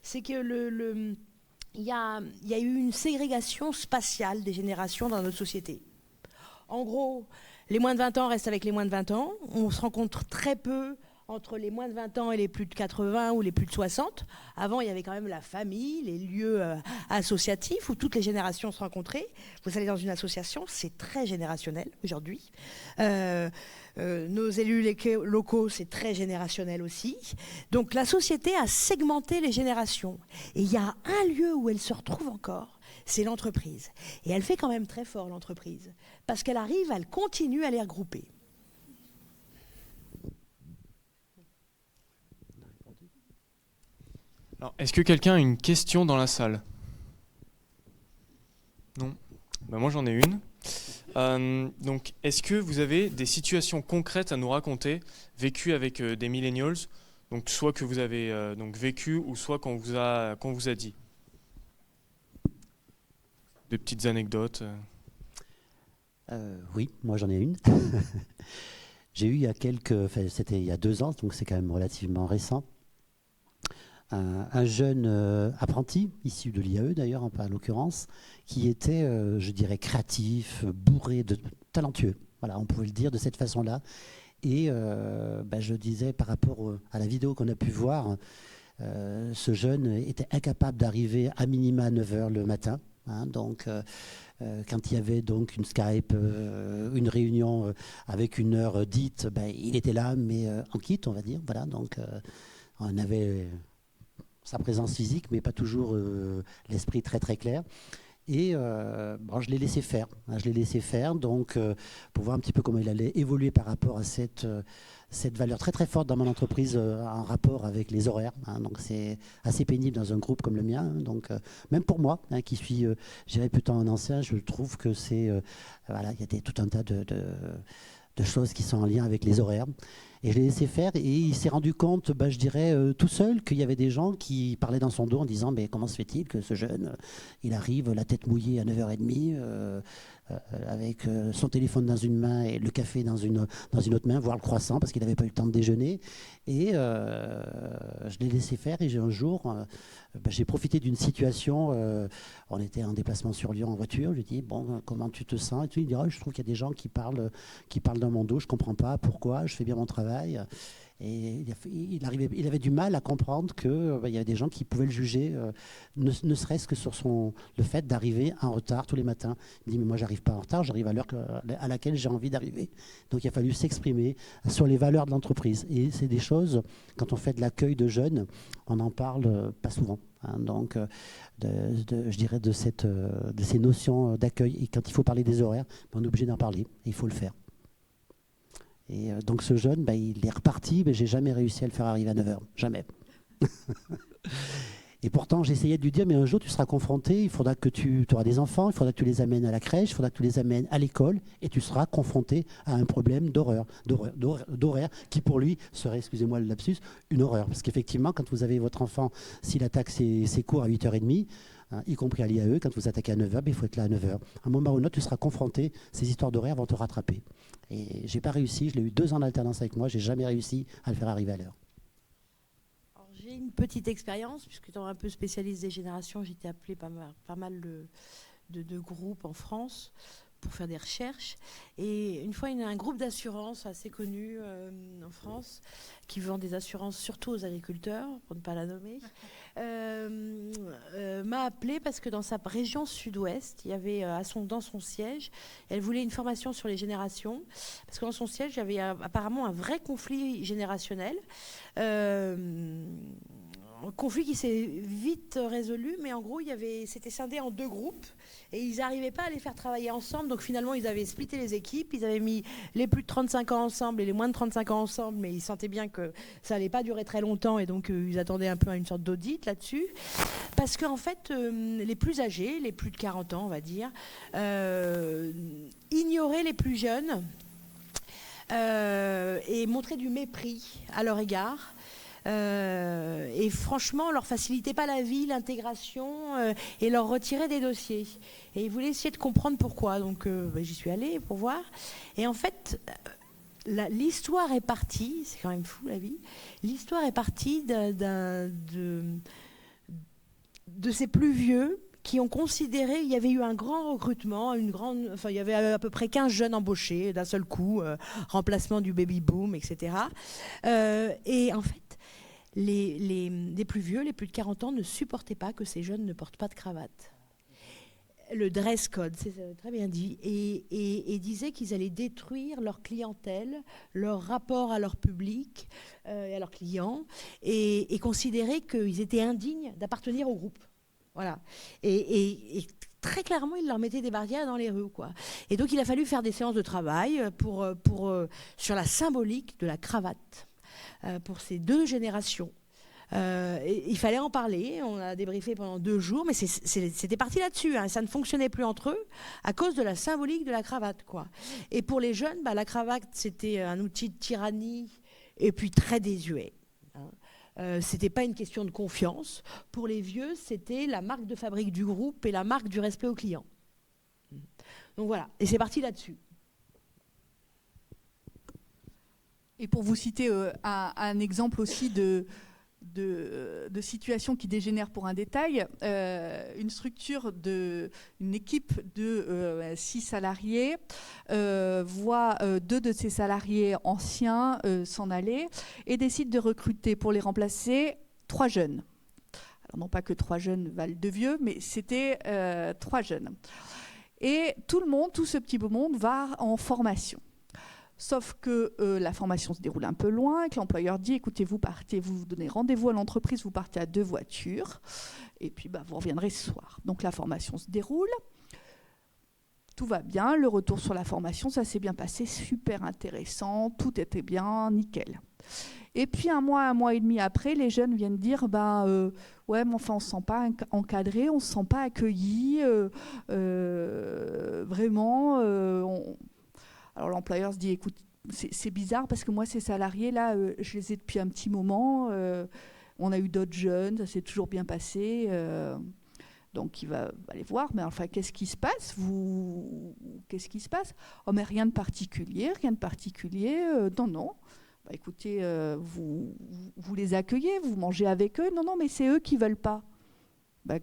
C'est que il y a eu une ségrégation spatiale des générations dans notre société. En gros, les moins de 20 ans restent avec les moins de 20 ans. On se rencontre très peu entre les moins de 20 ans et les plus de 80 ou les plus de 60. Avant, il y avait quand même la famille, les lieux associatifs où toutes les générations se rencontraient. Vous allez dans une association, c'est très générationnel aujourd'hui. Nos élus locaux, c'est très générationnel aussi. Donc la société a segmenté les générations. Et il y a un lieu où elle se retrouve encore, c'est l'entreprise. Et elle fait quand même très fort, l'entreprise, parce qu'elle arrive, elle continue à les regrouper. Alors, est-ce que quelqu'un a une question dans la salle? Non. Ben, moi, j'en ai une. Donc, est-ce que vous avez des situations concrètes à nous raconter, vécues avec des millennials, donc soit que vous avez donc vécu ou soit qu'on vous a dit? Des petites anecdotes. Oui, moi j'en ai une. J'ai eu c'était il y a 2 ans, donc c'est quand même relativement récent. Un jeune apprenti, issu de l'IAE d'ailleurs, en l'occurrence, qui était, je dirais, créatif, bourré, talentueux. Voilà, on pouvait le dire de cette façon-là. Et je disais, par rapport à la vidéo qu'on a pu voir, ce jeune était incapable d'arriver à minima à 9h le matin. Donc, quand il y avait donc une Skype, une réunion avec une heure dite, il était là, mais en kit, on va dire. Voilà, donc on avait sa présence physique, mais pas toujours l'esprit très très clair. Et je l'ai laissé faire. Je l'ai laissé faire, donc pour voir un petit peu comment il allait évoluer par rapport à cette valeur très très forte dans mon entreprise en rapport avec les horaires. Donc c'est assez pénible dans un groupe comme le mien. Donc même pour moi, qui suis, je dirais plutôt un ancien, je trouve que c'est voilà, il y a tout un tas de choses qui sont en lien avec les horaires. Et je l'ai laissé faire et il s'est rendu compte, je dirais, tout seul, qu'il y avait des gens qui parlaient dans son dos en disant « Mais comment se fait-il que ce jeune, il arrive la tête mouillée à 9h30 avec son téléphone dans une main et le café dans une autre main, voire le croissant parce qu'il n'avait pas eu le temps de déjeuner. » Et je l'ai laissé faire et un jour, j'ai profité d'une situation, on était en déplacement sur Lyon en voiture, je lui ai dit « Bon, comment tu te sens ?» Et tout, il dit « Je trouve qu'il y a des gens qui parlent dans mon dos, je ne comprends pas pourquoi, je fais bien mon travail. » Et il avait du mal à comprendre qu'il y avait des gens qui pouvaient le juger, ne serait-ce que sur le fait d'arriver en retard tous les matins. Il dit, mais moi, j'arrive pas en retard, j'arrive à l'heure à laquelle j'ai envie d'arriver. Donc, il a fallu s'exprimer sur les valeurs de l'entreprise. Et c'est des choses, quand on fait de l'accueil de jeunes, on n'en parle pas souvent. Donc, je dirais de ces notions d'accueil. Et quand il faut parler des horaires, on est obligé d'en parler. Et il faut le faire. Et donc ce jeune, il est reparti, mais j'ai jamais réussi à le faire arriver à 9h. Jamais. Et pourtant, j'essayais de lui dire, mais un jour, tu seras confronté, il faudra que tu auras des enfants, il faudra que tu les amènes à la crèche, il faudra que tu les amènes à l'école, et tu seras confronté à un problème d'horaire qui pour lui serait, excusez-moi le lapsus, une horreur. Parce qu'effectivement, quand vous avez votre enfant, s'il attaque ses cours à 8h30, y compris à l'IAE, quand vous attaquez à 9h, il faut être là à 9h. À un moment ou un autre, tu seras confronté, ces histoires d'horaire vont te rattraper. Et j'ai pas réussi, je l'ai eu 2 ans d'alternance avec moi, j'ai jamais réussi à le faire arriver à l'heure. Alors, j'ai une petite expérience, puisque étant un peu spécialiste des générations, j'ai été appelée pas mal de groupes en France pour faire des recherches. Et une fois, il y a un groupe d'assurance assez connu en France qui vend des assurances surtout aux agriculteurs, pour ne pas la nommer, m'a appelé parce que dans sa région sud-ouest, il y avait dans son siège, elle voulait une formation sur les générations, parce que dans son siège, il y avait apparemment un vrai conflit générationnel un conflit qui s'est vite résolu, mais en gros, c'était scindé en 2 groupes et ils n'arrivaient pas à les faire travailler ensemble. Donc finalement, ils avaient splitté les équipes, ils avaient mis les plus de 35 ans ensemble et les moins de 35 ans ensemble, mais ils sentaient bien que ça n'allait pas durer très longtemps et donc ils attendaient un peu à une sorte d'audit là-dessus. Parce qu'en fait, les plus âgés, les plus de 40 ans, on va dire, ignoraient les plus jeunes et montraient du mépris à leur égard. Et franchement, on leur facilitait pas la vie, l'intégration, et leur retirait des dossiers. Et ils voulaient essayer de comprendre pourquoi. Donc j'y suis allée pour voir. Et en fait, l'histoire est partie, c'est quand même fou la vie, l'histoire est partie de ces plus vieux qui ont considéré, il y avait eu un grand recrutement, il y avait à peu près 15 jeunes embauchés d'un seul coup, remplacement du baby-boom, etc. Et en fait, les plus vieux, les plus de 40 ans, ne supportaient pas que ces jeunes ne portent pas de cravate. Le dress code, c'est très bien dit, et disaient qu'ils allaient détruire leur clientèle, leur rapport à leur public et à leurs clients, et considéraient qu'ils étaient indignes d'appartenir au groupe. Voilà. Et très clairement, ils leur mettaient des barrières dans les rues, quoi. Et donc, il a fallu faire des séances de travail sur la symbolique de la cravate pour ces 2 générations. Il fallait en parler, on a débriefé pendant 2 jours, mais c'était parti là-dessus, hein. Ça ne fonctionnait plus entre eux à cause de la symbolique de la cravate, quoi. Et pour les jeunes, la cravate, c'était un outil de tyrannie et puis très désuet, hein. C'était pas une question de confiance. Pour les vieux, c'était la marque de fabrique du groupe et la marque du respect aux clients. Donc voilà, et c'est parti là-dessus. Et pour vous citer un exemple aussi de situation qui dégénère pour un détail, une structure, une équipe de 6 salariés voit 2 de ses salariés anciens s'en aller et décide de recruter pour les remplacer 3 jeunes. Alors non pas que 3 jeunes valent 2 vieux, mais c'était 3 jeunes. Et tout ce petit beau monde va en formation. Sauf que la formation se déroule un peu loin et que l'employeur dit, écoutez, vous partez, vous donnez rendez-vous à l'entreprise, vous partez à 2 voitures et puis vous reviendrez ce soir. Donc la formation se déroule, tout va bien, le retour sur la formation, ça s'est bien passé, super intéressant, tout était bien, nickel. Et puis un mois et demi après, les jeunes viennent dire, ouais, mais enfin on ne se sent pas encadré, on ne se sent pas accueilli, vraiment, Alors l'employeur se dit, écoute, c'est bizarre parce que moi, ces salariés-là, je les ai depuis un petit moment. On a eu d'autres jeunes, ça s'est toujours bien passé. Donc il va aller voir, mais enfin, qu'est-ce qui se passe ? Qu'est-ce qui se passe ? Oh, mais rien de particulier, rien de particulier. Non. Écoutez, vous les accueillez, vous mangez avec eux. Non, mais c'est eux qui ne veulent pas.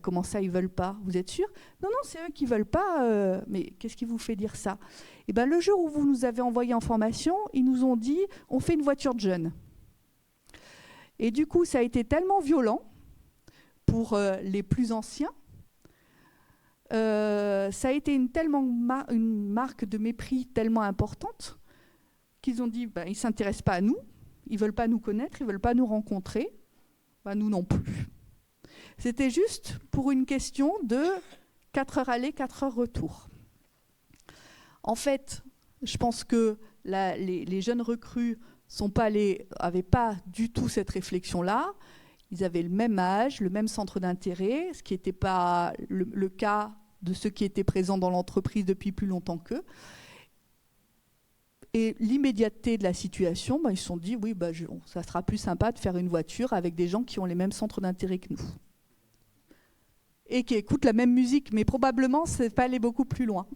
Comment ça, ils ne veulent pas ? Vous êtes sûr ? Non, c'est eux qui ne veulent pas. Mais qu'est-ce qui vous fait dire ça ? Le jour où vous nous avez envoyés en formation, ils nous ont dit « on fait une voiture de jeunes ». Et du coup, ça a été tellement violent pour les plus anciens. Ça a été une marque de mépris tellement importante qu'ils ont dit ils ne s'intéressent pas à nous, ils ne veulent pas nous connaître, ils ne veulent pas nous rencontrer. Nous non plus. C'était juste pour une question de 4 heures aller, 4 heures retour. En fait, je pense que les jeunes recrues n'avaient pas du tout cette réflexion-là. Ils avaient le même âge, le même centre d'intérêt, ce qui n'était pas le cas de ceux qui étaient présents dans l'entreprise depuis plus longtemps qu'eux. Et l'immédiateté de la situation, ils se sont dit, oui, ça sera plus sympa de faire une voiture avec des gens qui ont les mêmes centres d'intérêt que nous. Et qui écoutent la même musique, mais probablement, c'est pas aller beaucoup plus loin.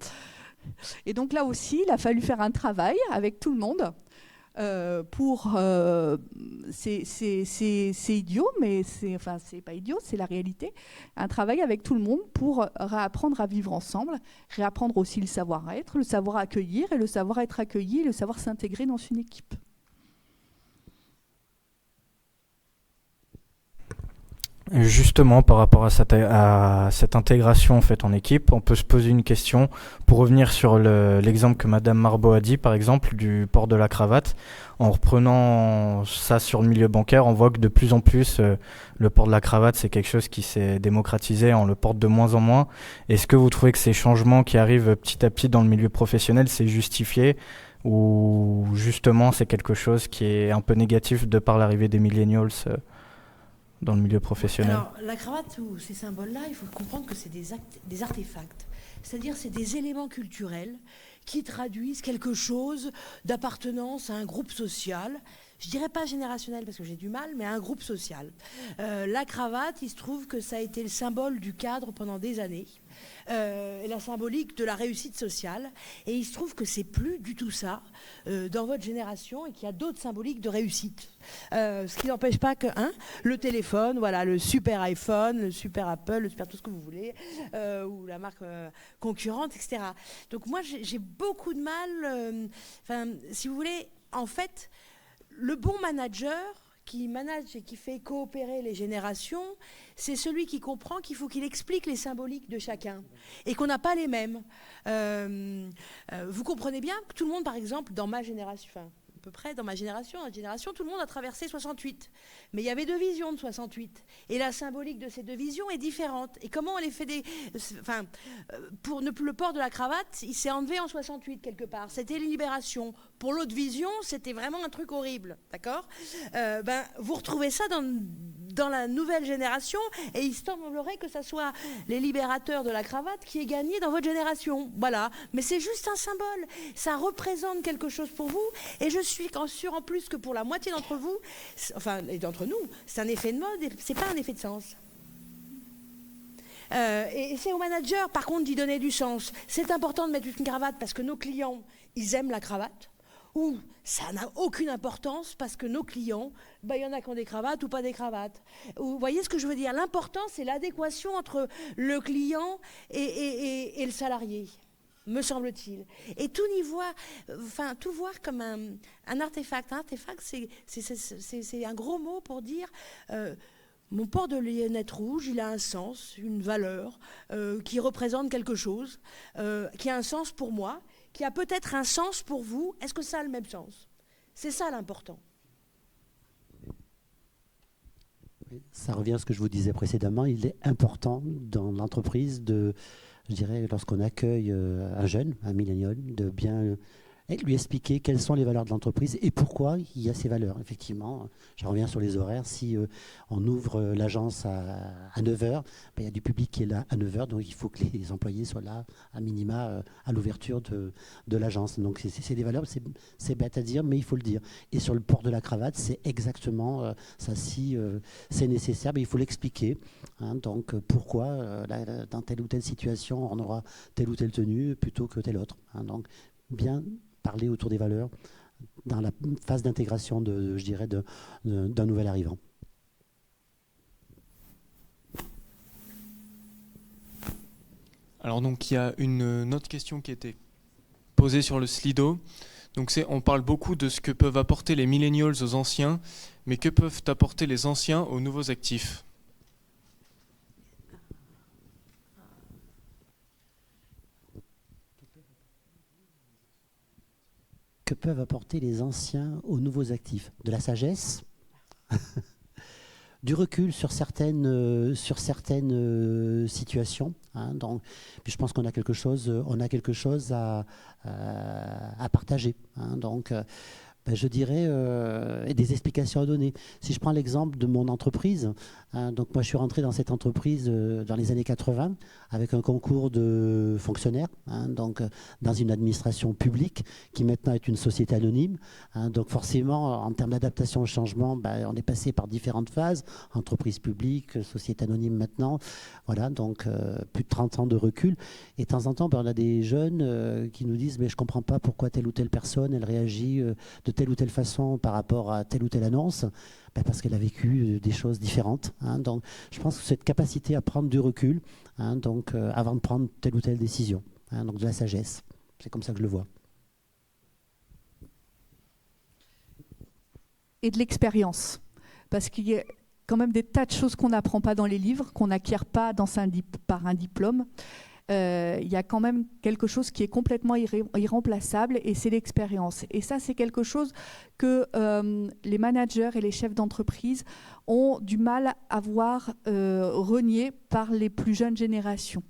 Et donc là aussi, il a fallu faire un travail avec tout le monde c'est idiot, mais c'est pas idiot, c'est la réalité. Un travail avec tout le monde pour réapprendre à vivre ensemble, réapprendre aussi le savoir-être, le savoir accueillir et le savoir être accueilli, et le savoir s'intégrer dans une équipe. Justement, par rapport à cette intégration en fait en équipe, on peut se poser une question pour revenir sur l'exemple que Madame Marbeau a dit, par exemple, du port de la cravate. En reprenant ça sur le milieu bancaire, on voit que de plus en plus, le port de la cravate, c'est quelque chose qui s'est démocratisé, on le porte de moins en moins. Est-ce que vous trouvez que ces changements qui arrivent petit à petit dans le milieu professionnel, c'est justifié ou justement c'est quelque chose qui est un peu négatif de par l'arrivée des millennials dans le milieu professionnel? Alors, la cravate ou ces symboles-là, il faut comprendre que c'est des artefacts. C'est-à-dire, c'est des éléments culturels qui traduisent quelque chose d'appartenance à un groupe social. Je dirais pas générationnel parce que j'ai du mal, mais à un groupe social. La cravate, il se trouve que ça a été le symbole du cadre pendant des années. La symbolique de la réussite sociale. Et il se trouve que c'est plus du tout ça dans votre génération et qu'il y a d'autres symboliques de réussite. Ce qui n'empêche pas que le téléphone, voilà, le super iPhone, le super Apple, le super tout ce que vous voulez, ou la marque concurrente, etc. Donc moi, j'ai beaucoup de mal. Si vous voulez, en fait, le bon manager qui manage et qui fait coopérer les générations, c'est celui qui comprend qu'il faut qu'il explique les symboliques de chacun et qu'on n'a pas les mêmes. Vous comprenez bien que tout le monde, par exemple, dans ma génération, enfin, à peu près dans ma génération, tout le monde a traversé 68. Mais il y avait deux visions de 68. Et la symbolique de ces deux visions est différente. Et comment on les fait pour le port de la cravate, il s'est enlevé en 68 quelque part. C'était une libération. Pour l'autre vision, c'était vraiment un truc horrible. D'accord ? Vous retrouvez ça dans la nouvelle génération et il semblerait que ça soit les libérateurs de la cravate qui aient gagné dans votre génération. Voilà. Mais c'est juste un symbole. Ça représente quelque chose pour vous et je suis sûre en plus que pour la moitié d'entre vous, enfin, et d'entre nous, c'est un effet de mode et c'est pas un effet de sens. Et c'est au manager, par contre, d'y donner du sens. C'est important de mettre une cravate parce que nos clients, ils aiment la cravate. Ou ça n'a aucune importance parce que nos clients, il y en a qui ont des cravates ou pas des cravates. Vous voyez ce que je veux dire ? L'important, c'est l'adéquation entre le client et le salarié, me semble-t-il. Et tout voir comme un artefact. Un artefact, c'est un gros mot pour dire... mon port de lionette rouge, il a un sens, une valeur, qui représente quelque chose, qui a un sens pour moi, qui a peut-être un sens pour vous. Est-ce que ça a le même sens ? C'est ça l'important. Oui, ça revient à ce que je vous disais précédemment. Il est important dans l'entreprise je dirais, lorsqu'on accueille un jeune, un millénial, de bien lui expliquer quelles sont les valeurs de l'entreprise et pourquoi il y a ces valeurs. Effectivement, je reviens sur les horaires. Si on ouvre l'agence à 9h, il y a du public qui est là à 9h, donc il faut que les employés soient là à minima à l'ouverture de l'agence. Donc c'est des valeurs, c'est bête à dire, mais il faut le dire. Et sur le port de la cravate, c'est exactement ça. Si c'est nécessaire, il faut l'expliquer. Donc pourquoi dans telle ou telle situation, on aura telle ou telle tenue plutôt que telle autre. Donc bien parler autour des valeurs dans la phase d'intégration d'un nouvel arrivant. Alors donc il y a une autre question qui a été posée sur le Slido. Donc on parle beaucoup de ce que peuvent apporter les millennials aux anciens, mais que peuvent apporter les anciens aux nouveaux actifs ? Que peuvent apporter les anciens aux nouveaux actifs ? De la sagesse, du recul sur certaines situations. Donc, puis je pense qu'on a quelque chose à partager. Donc, je dirais, et des explications à donner. Si je prends l'exemple de mon entreprise, donc moi je suis rentré dans cette entreprise dans les années 80 avec un concours de fonctionnaires, donc dans une administration publique qui maintenant est une société anonyme. Donc forcément, en termes d'adaptation au changement, on est passé par différentes phases, entreprise publique, société anonyme maintenant. Voilà, donc plus de 30 ans de recul. Et de temps en temps, on a des jeunes qui nous disent « mais je ne comprends pas pourquoi telle ou telle personne, elle réagit de telle ou telle façon par rapport à telle ou telle annonce ». Parce qu'elle a vécu des choses différentes. Donc, je pense que cette capacité à prendre du recul, donc, avant de prendre telle ou telle décision, donc de la sagesse, c'est comme ça que je le vois. Et de l'expérience. Parce qu'il y a quand même des tas de choses qu'on n'apprend pas dans les livres, qu'on n'acquiert pas par un diplôme. Il y a quand même quelque chose qui est complètement irremplaçable et c'est l'expérience. Et ça, c'est quelque chose que les managers et les chefs d'entreprise ont du mal à voir renié par les plus jeunes générations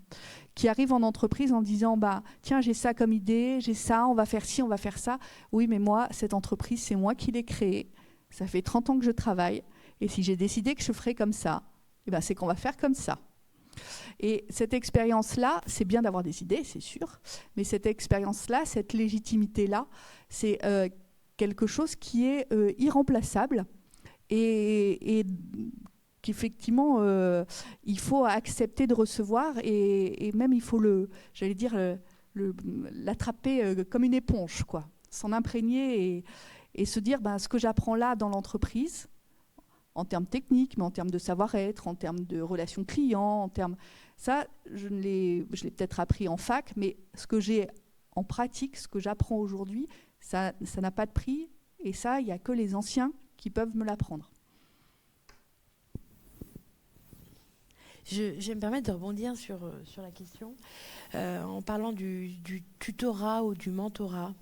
qui arrivent en entreprise en disant tiens, j'ai ça comme idée, j'ai ça, on va faire ci, on va faire ça. Oui, mais moi, cette entreprise, c'est moi qui l'ai créée. Ça fait 30 ans que je travaille. Et si j'ai décidé que je ferais comme ça, c'est qu'on va faire comme ça. Et cette expérience-là, c'est bien d'avoir des idées, c'est sûr, mais cette expérience-là, cette légitimité-là, c'est quelque chose qui est irremplaçable et qu'effectivement, il faut accepter de recevoir et même il faut l'attraper comme une éponge, quoi, s'en imprégner et se dire ce que j'apprends là dans l'entreprise, en termes techniques, mais en termes de savoir-être, en termes de relations clients, en termes... Ça, je l'ai peut-être appris en fac, mais ce que j'ai en pratique, ce que j'apprends aujourd'hui, ça n'a pas de prix. Et ça, il n'y a que les anciens qui peuvent me l'apprendre. Je vais me permettre de rebondir sur la question. En parlant du tutorat ou du mentorat,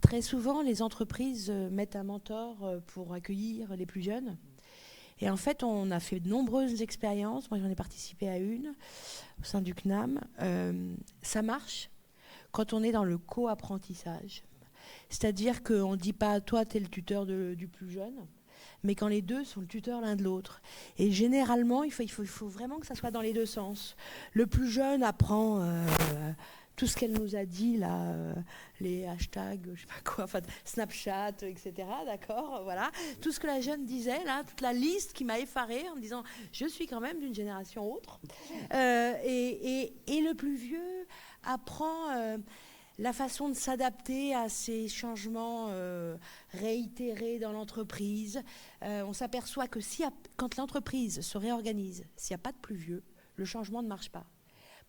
très souvent, les entreprises mettent un mentor pour accueillir les plus jeunes. Et en fait, on a fait de nombreuses expériences. Moi, j'en ai participé à une au sein du CNAM. Ça marche quand on est dans le co-apprentissage. C'est-à-dire qu'on ne dit pas « toi, tu es le tuteur du plus jeune », mais quand les deux sont le tuteur l'un de l'autre. Et généralement, il faut vraiment que ça soit dans les deux sens. Le plus jeune apprend... tout ce qu'elle nous a dit, là, les hashtags, je sais pas quoi, enfin, Snapchat, etc., d'accord, voilà. Tout ce que la jeune disait, là, toute la liste qui m'a effarée en me disant, je suis quand même d'une génération autre. Et le plus vieux apprend la façon de s'adapter à ces changements réitérés dans l'entreprise. On s'aperçoit que quand l'entreprise se réorganise, s'il n'y a pas de plus vieux, le changement ne marche pas.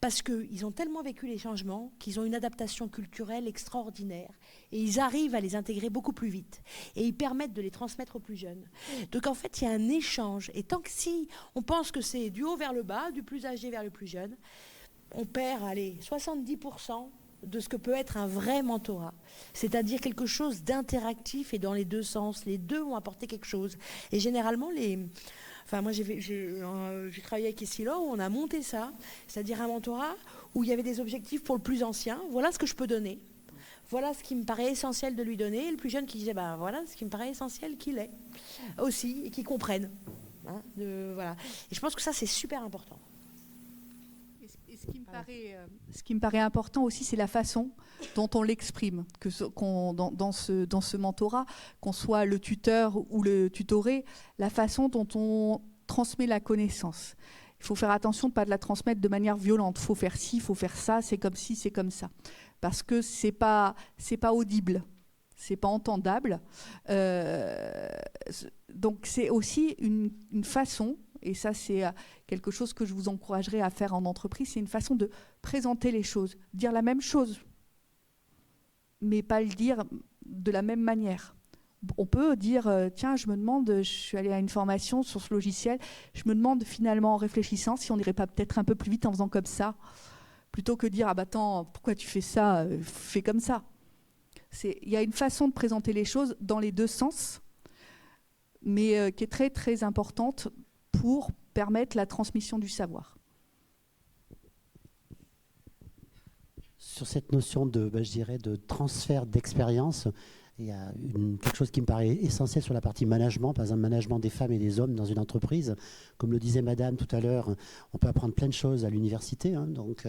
Parce qu'ils ont tellement vécu les changements qu'ils ont une adaptation culturelle extraordinaire et ils arrivent à les intégrer beaucoup plus vite et ils permettent de les transmettre aux plus jeunes. Donc en fait, il y a un échange et tant que si on pense que c'est du haut vers le bas, du plus âgé vers le plus jeune, on perd 70% de ce que peut être un vrai mentorat, c'est-à-dire quelque chose d'interactif et dans les deux sens. Les deux ont apporté quelque chose. Et généralement, moi, j'ai travaillé avec Essilo où on a monté ça, c'est-à-dire un mentorat où il y avait des objectifs pour le plus ancien. Voilà ce que je peux donner. Voilà ce qui me paraît essentiel de lui donner. Et le plus jeune qui disait, voilà ce qui me paraît essentiel qu'il ait aussi et qu'il comprenne. Voilà. Et je pense que ça, c'est super important. Ce qui me paraît important aussi, c'est la façon dont on l'exprime. Dans ce mentorat, qu'on soit le tuteur ou le tutoré, la façon dont on transmet la connaissance. Il faut faire attention de ne pas la transmettre de manière violente. Il faut faire ci, il faut faire ça, c'est comme ci, c'est comme ça. Parce que c'est pas audible, c'est pas entendable. Donc c'est aussi une façon... Et ça, c'est quelque chose que je vous encouragerais à faire en entreprise. C'est une façon de présenter les choses, dire la même chose, mais pas le dire de la même manière. On peut dire, tiens, je me demande, je suis allée à une formation sur ce logiciel, je me demande finalement en réfléchissant si on n'irait pas peut-être un peu plus vite en faisant comme ça, plutôt que de dire, attends, pourquoi tu fais ça, fais comme ça. Il y a une façon de présenter les choses dans les deux sens, mais qui est très, très importante pour permettre la transmission du savoir. Sur cette notion de transfert d'expérience, il y a quelque chose qui me paraît essentiel sur la partie management, par exemple management des femmes et des hommes dans une entreprise. Comme le disait Madame tout à l'heure, on peut apprendre plein de choses à l'université, donc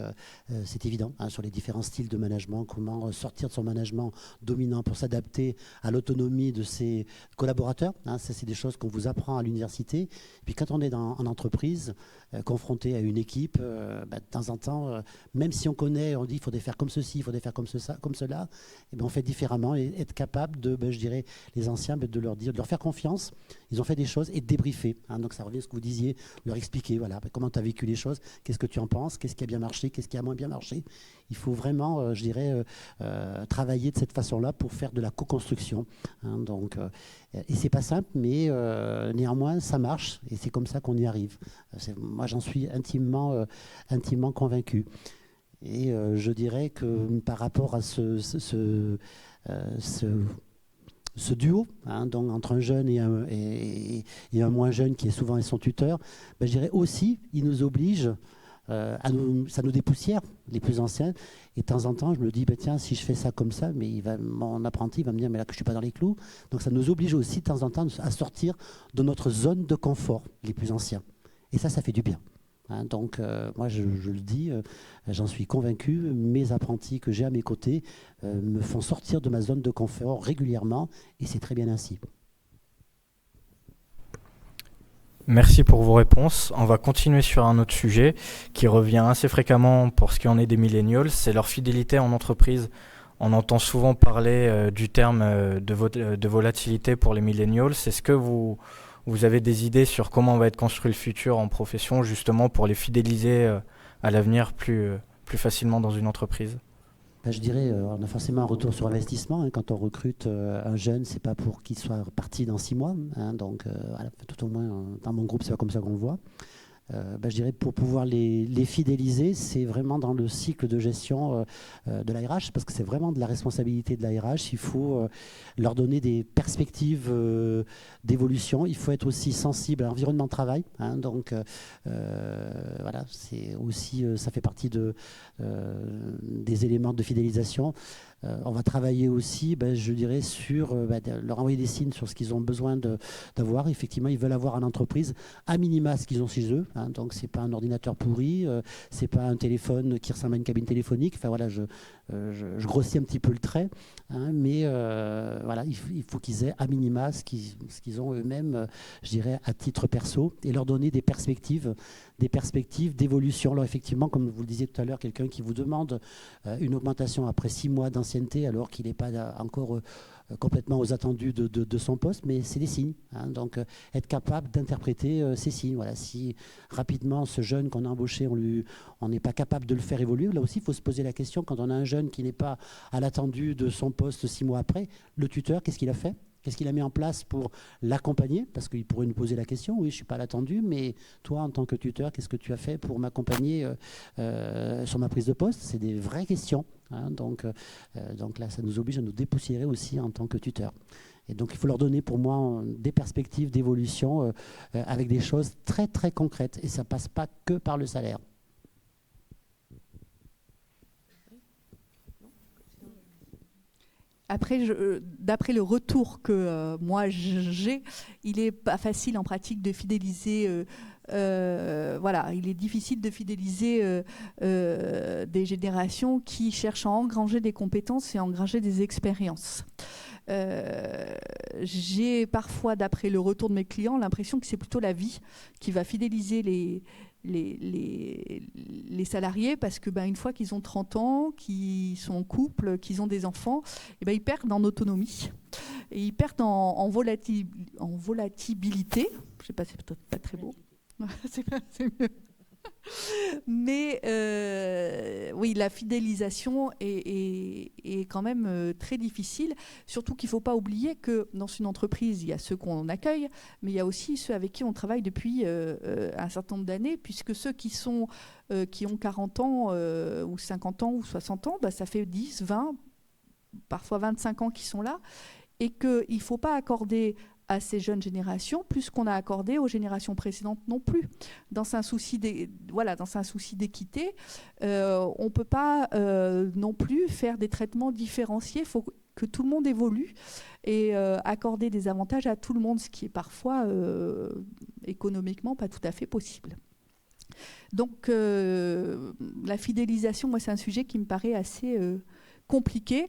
c'est évident, sur les différents styles de management, comment sortir de son management dominant pour s'adapter à l'autonomie de ses collaborateurs. Ça, c'est des choses qu'on vous apprend à l'université. Et puis quand on est en entreprise, confronté à une équipe, de temps en temps, même si on connaît, on dit il faudrait faire comme ceci, il faudrait faire comme cela, et on fait différemment et être capable capable de, je dirais, les anciens, de leur dire, de leur faire confiance. Ils ont fait des choses et de débriefer. Donc ça revient à ce que vous disiez, leur expliquer, voilà, comment tu as vécu les choses, qu'est-ce que tu en penses, qu'est-ce qui a bien marché, qu'est-ce qui a moins bien marché. Il faut vraiment, je dirais, travailler de cette façon-là pour faire de la co-construction. Donc, et c'est pas simple, mais néanmoins, ça marche et c'est comme ça qu'on y arrive. Moi, j'en suis intimement convaincu. Et je dirais que par rapport à ce duo, donc entre un jeune et un moins jeune qui est souvent son tuteur, je dirais aussi, il nous oblige, ça nous dépoussière, les plus anciens. Et de temps en temps, je me dis, tiens, si je fais ça comme ça, mais mon apprenti va me dire, mais là que je ne suis pas dans les clous. Donc ça nous oblige aussi de temps en temps à sortir de notre zone de confort, les plus anciens. Et ça fait du bien. Donc moi je le dis, j'en suis convaincu, mes apprentis que j'ai à mes côtés me font sortir de ma zone de confort régulièrement et c'est très bien ainsi. Merci pour vos réponses. On va continuer sur un autre sujet qui revient assez fréquemment pour ce qui en est des millennials, c'est leur fidélité en entreprise. On entend souvent parler du terme de volatilité pour les millennials. Est-ce que vous avez des idées sur comment va être construit le futur en profession, justement pour les fidéliser à l'avenir plus facilement dans une entreprise? Je dirais, on a forcément un retour sur investissement. Quand on recrute un jeune, c'est pas pour qu'il soit parti dans 6 mois. Donc, voilà, tout au moins, dans mon groupe, c'est pas comme ça qu'on le voit. Je dirais pour pouvoir les fidéliser, c'est vraiment dans le cycle de gestion de l'ARH, parce que c'est vraiment de la responsabilité de l'ARH. Il faut leur donner des perspectives d'évolution. Il faut être aussi sensible à l'environnement de travail. Donc voilà, c'est aussi, ça fait partie des éléments de fidélisation. On va travailler aussi, je dirais, sur leur envoyer des signes sur ce qu'ils ont besoin d'avoir. Effectivement, ils veulent avoir en entreprise à minima ce qu'ils ont chez eux. Donc, c'est pas un ordinateur pourri, c'est pas un téléphone qui ressemble à une cabine téléphonique. Enfin voilà, je grossis un petit peu le trait, mais voilà, il faut qu'ils aient à minima ce qu'ils ont eux-mêmes, je dirais, à titre perso, et leur donner des perspectives d'évolution. Alors effectivement, comme vous le disiez tout à l'heure, quelqu'un qui vous demande une augmentation après 6 mois d'ancienneté alors qu'il n'est pas encore complètement aux attendus de son poste, mais c'est des signes. Donc être capable d'interpréter ces signes. Voilà, si rapidement ce jeune qu'on a embauché, on n'est pas capable de le faire évoluer, là aussi il faut se poser la question, quand on a un jeune qui n'est pas à l'attendu de son poste 6 mois après, le tuteur, qu'est-ce qu'il a fait ? Qu'est-ce qu'il a mis en place pour l'accompagner? Parce qu'il pourrait nous poser la question, oui, je ne suis pas à l'attendu, mais toi, en tant que tuteur, qu'est-ce que tu as fait pour m'accompagner sur ma prise de poste? C'est des vraies questions. Donc là, ça nous oblige à nous dépoussiérer aussi en tant que tuteur. Et donc, il faut leur donner, pour moi, des perspectives d'évolution avec des choses très, très concrètes. Et ça ne passe pas que par le salaire. Après, d'après le retour que moi j'ai, il n'est pas facile en pratique de fidéliser. Voilà, il est difficile de fidéliser des générations qui cherchent à engranger des compétences et à engranger des expériences. J'ai parfois, d'après le retour de mes clients, l'impression que c'est plutôt la vie qui va fidéliser les salariés, parce que une fois qu'ils ont 30 ans, qu'ils sont en couple, qu'ils ont des enfants, ils perdent en autonomie et ils perdent en volatilité. Je sais pas, c'est peut-être pas très beau. c'est mieux. Mais oui, la fidélisation est quand même très difficile, surtout qu'il ne faut pas oublier que dans une entreprise, il y a ceux qu'on accueille, mais il y a aussi ceux avec qui on travaille depuis un certain nombre d'années, puisque ceux qui ont 40 ans ou 50 ans ou 60 ans, ça fait 10, 20, parfois 25 ans qu'ils sont là, et qu'il ne faut pas accorder à ces jeunes générations plus qu'on a accordé aux générations précédentes non plus. Dans un souci d'équité, on ne peut pas non plus faire des traitements différenciés. Il faut que tout le monde évolue et accorder des avantages à tout le monde, ce qui est parfois économiquement pas tout à fait possible. Donc la fidélisation, moi, c'est un sujet qui me paraît assez compliqué.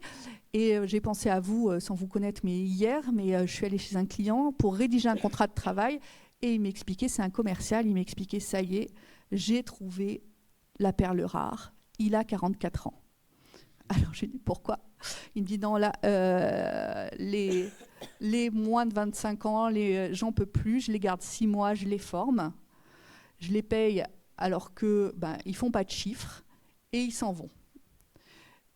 Et j'ai pensé à vous, sans vous connaître, mais hier, je suis allée chez un client pour rédiger un contrat de travail et il m'expliquait, c'est un commercial, il m'expliquait, ça y est, j'ai trouvé la perle rare, il a 44 ans. Alors j'ai dit, pourquoi? Il me dit non, là, les moins de 25 ans, j'en peux plus, je les garde 6 mois, je les forme, je les paye alors que ils font pas de chiffres et ils s'en vont.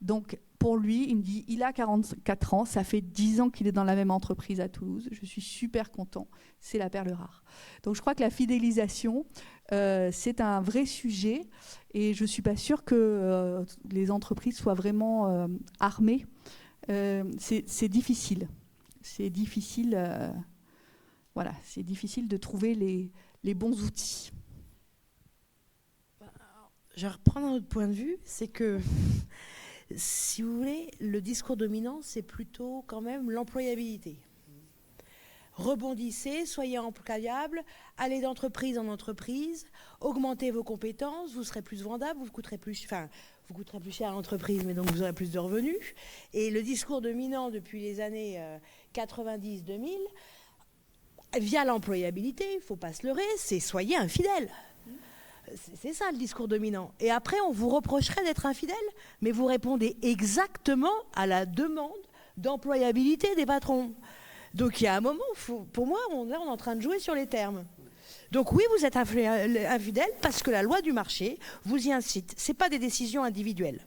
Donc pour lui, il me dit, il a 44 ans, ça fait 10 ans qu'il est dans la même entreprise à Toulouse, je suis super content, c'est la perle rare. Donc je crois que la fidélisation, c'est un vrai sujet et je ne suis pas sûre que les entreprises soient vraiment armées. C'est difficile. C'est difficile, voilà, c'est difficile de trouver les bons outils. Je vais reprendre un autre point de vue, c'est que, si vous voulez, le discours dominant, c'est plutôt quand même l'employabilité. Rebondissez, soyez employables, allez d'entreprise en entreprise, augmentez vos compétences, vous serez plus vendable, vous coûterez plus cher à l'entreprise, mais donc vous aurez plus de revenus. Et le discours dominant depuis les années 90-2000, via l'employabilité, il ne faut pas se leurrer, c'est soyez infidèles. C'est ça le discours dominant. Et après, on vous reprocherait d'être infidèle, mais vous répondez exactement à la demande d'employabilité des patrons. Donc il y a un moment, pour moi, on est en train de jouer sur les termes. Donc oui, vous êtes infidèle parce que la loi du marché vous y incite. Ce n'est pas des décisions individuelles.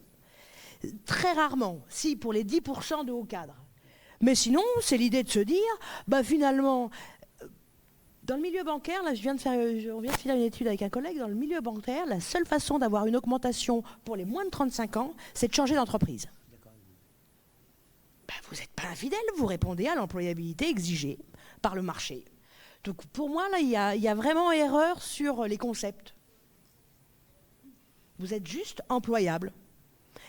Très rarement, si, pour les 10% de hauts cadres. Mais sinon, c'est l'idée de se dire, finalement, dans le milieu bancaire, là, on vient de finir une étude avec un collègue, dans le milieu bancaire, la seule façon d'avoir une augmentation pour les moins de 35 ans, c'est de changer d'entreprise. Vous n'êtes pas infidèle, vous répondez à l'employabilité exigée par le marché. Donc pour moi, là, il y a vraiment erreur sur les concepts. Vous êtes juste employable.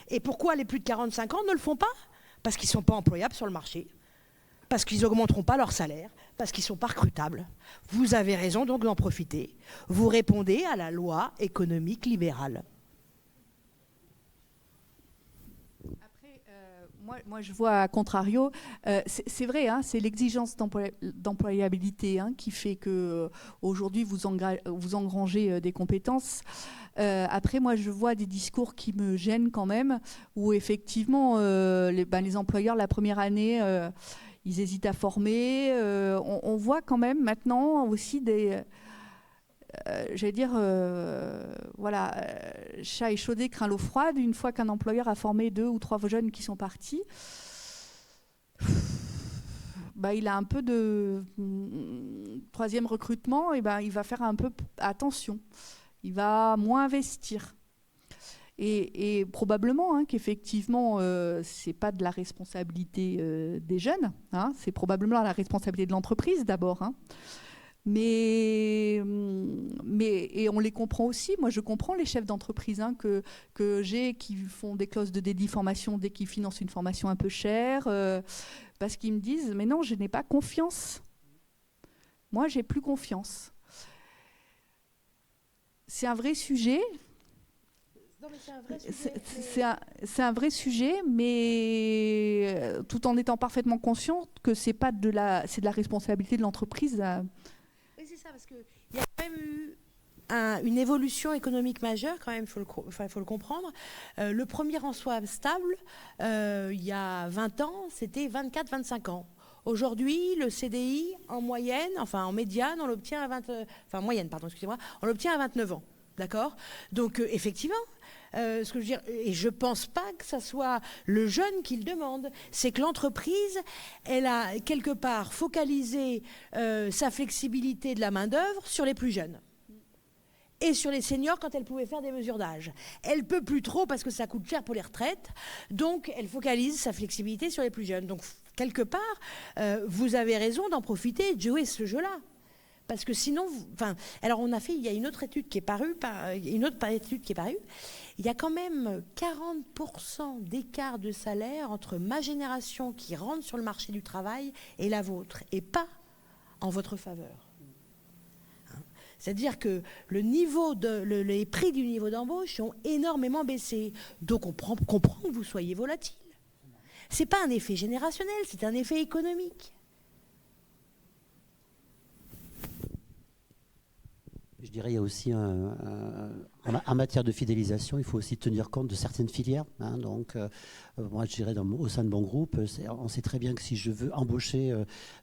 Et pourquoi les plus de 45 ans ne le font pas? Parce qu'ils ne sont pas employables sur le marché, parce qu'ils n'augmenteront pas leur salaire, parce qu'ils ne sont pas recrutables. Vous avez raison donc d'en profiter. Vous répondez à la loi économique libérale. Moi, je vois à contrario, c'est vrai, hein, c'est l'exigence d'employabilité qui fait que aujourd'hui vous engrangez des compétences. Après, moi, je vois des discours qui me gênent quand même, où effectivement, les employeurs, la première année, ils hésitent à former. On voit quand même maintenant aussi des... j'allais dire, chat échaudé craint l'eau froide. Une fois qu'un employeur a formé 2 ou 3 jeunes qui sont partis, il a un peu de troisième recrutement, et il va faire un peu attention. Il va moins investir. Et probablement qu'effectivement, c'est pas de la responsabilité des jeunes, c'est probablement la responsabilité de l'entreprise d'abord. Mais et on les comprend aussi. Moi, je comprends les chefs d'entreprise que j'ai qui font des clauses de dédit formation dès qu'ils financent une formation un peu chère, parce qu'ils me disent « mais non, je n'ai pas confiance. Moi, j'ai plus confiance ». C'est un vrai sujet. Non, mais c'est un vrai sujet, mais tout en étant parfaitement conscient que c'est de la responsabilité de l'entreprise. Oui, c'est ça, parce qu'il y a quand même eu une évolution économique majeure, quand même, il faut le comprendre. Le premier emploi stable, il y a 20 ans, c'était 24-25 ans. Aujourd'hui, le CDI, en moyenne, en médiane, on l'obtient à on l'obtient à 29 ans. D'accord? Donc, effectivement, ce que je veux dire, et je ne pense pas que ça soit le jeune qui le demande, c'est que l'entreprise, elle a quelque part focalisé sa flexibilité de la main-d'œuvre sur les plus jeunes et sur les seniors quand elle pouvait faire des mesures d'âge. Elle ne peut plus trop parce que ça coûte cher pour les retraites, donc elle focalise sa flexibilité sur les plus jeunes. Donc, quelque part, vous avez raison d'en profiter et de jouer ce jeu-là. Parce que sinon, alors il y a une autre étude qui est parue, il y a quand même 40% d'écart de salaire entre ma génération qui rentre sur le marché du travail et la vôtre, et pas en votre faveur. C'est-à-dire que les prix du niveau d'embauche ont énormément baissé. Donc on comprend que vous soyez volatile. Ce n'est pas un effet générationnel, c'est un effet économique. Je dirais il y a aussi en matière de fidélisation, il faut aussi tenir compte de certaines filières. Donc, moi, je dirais au sein de mon groupe, on sait très bien que si je veux embaucher,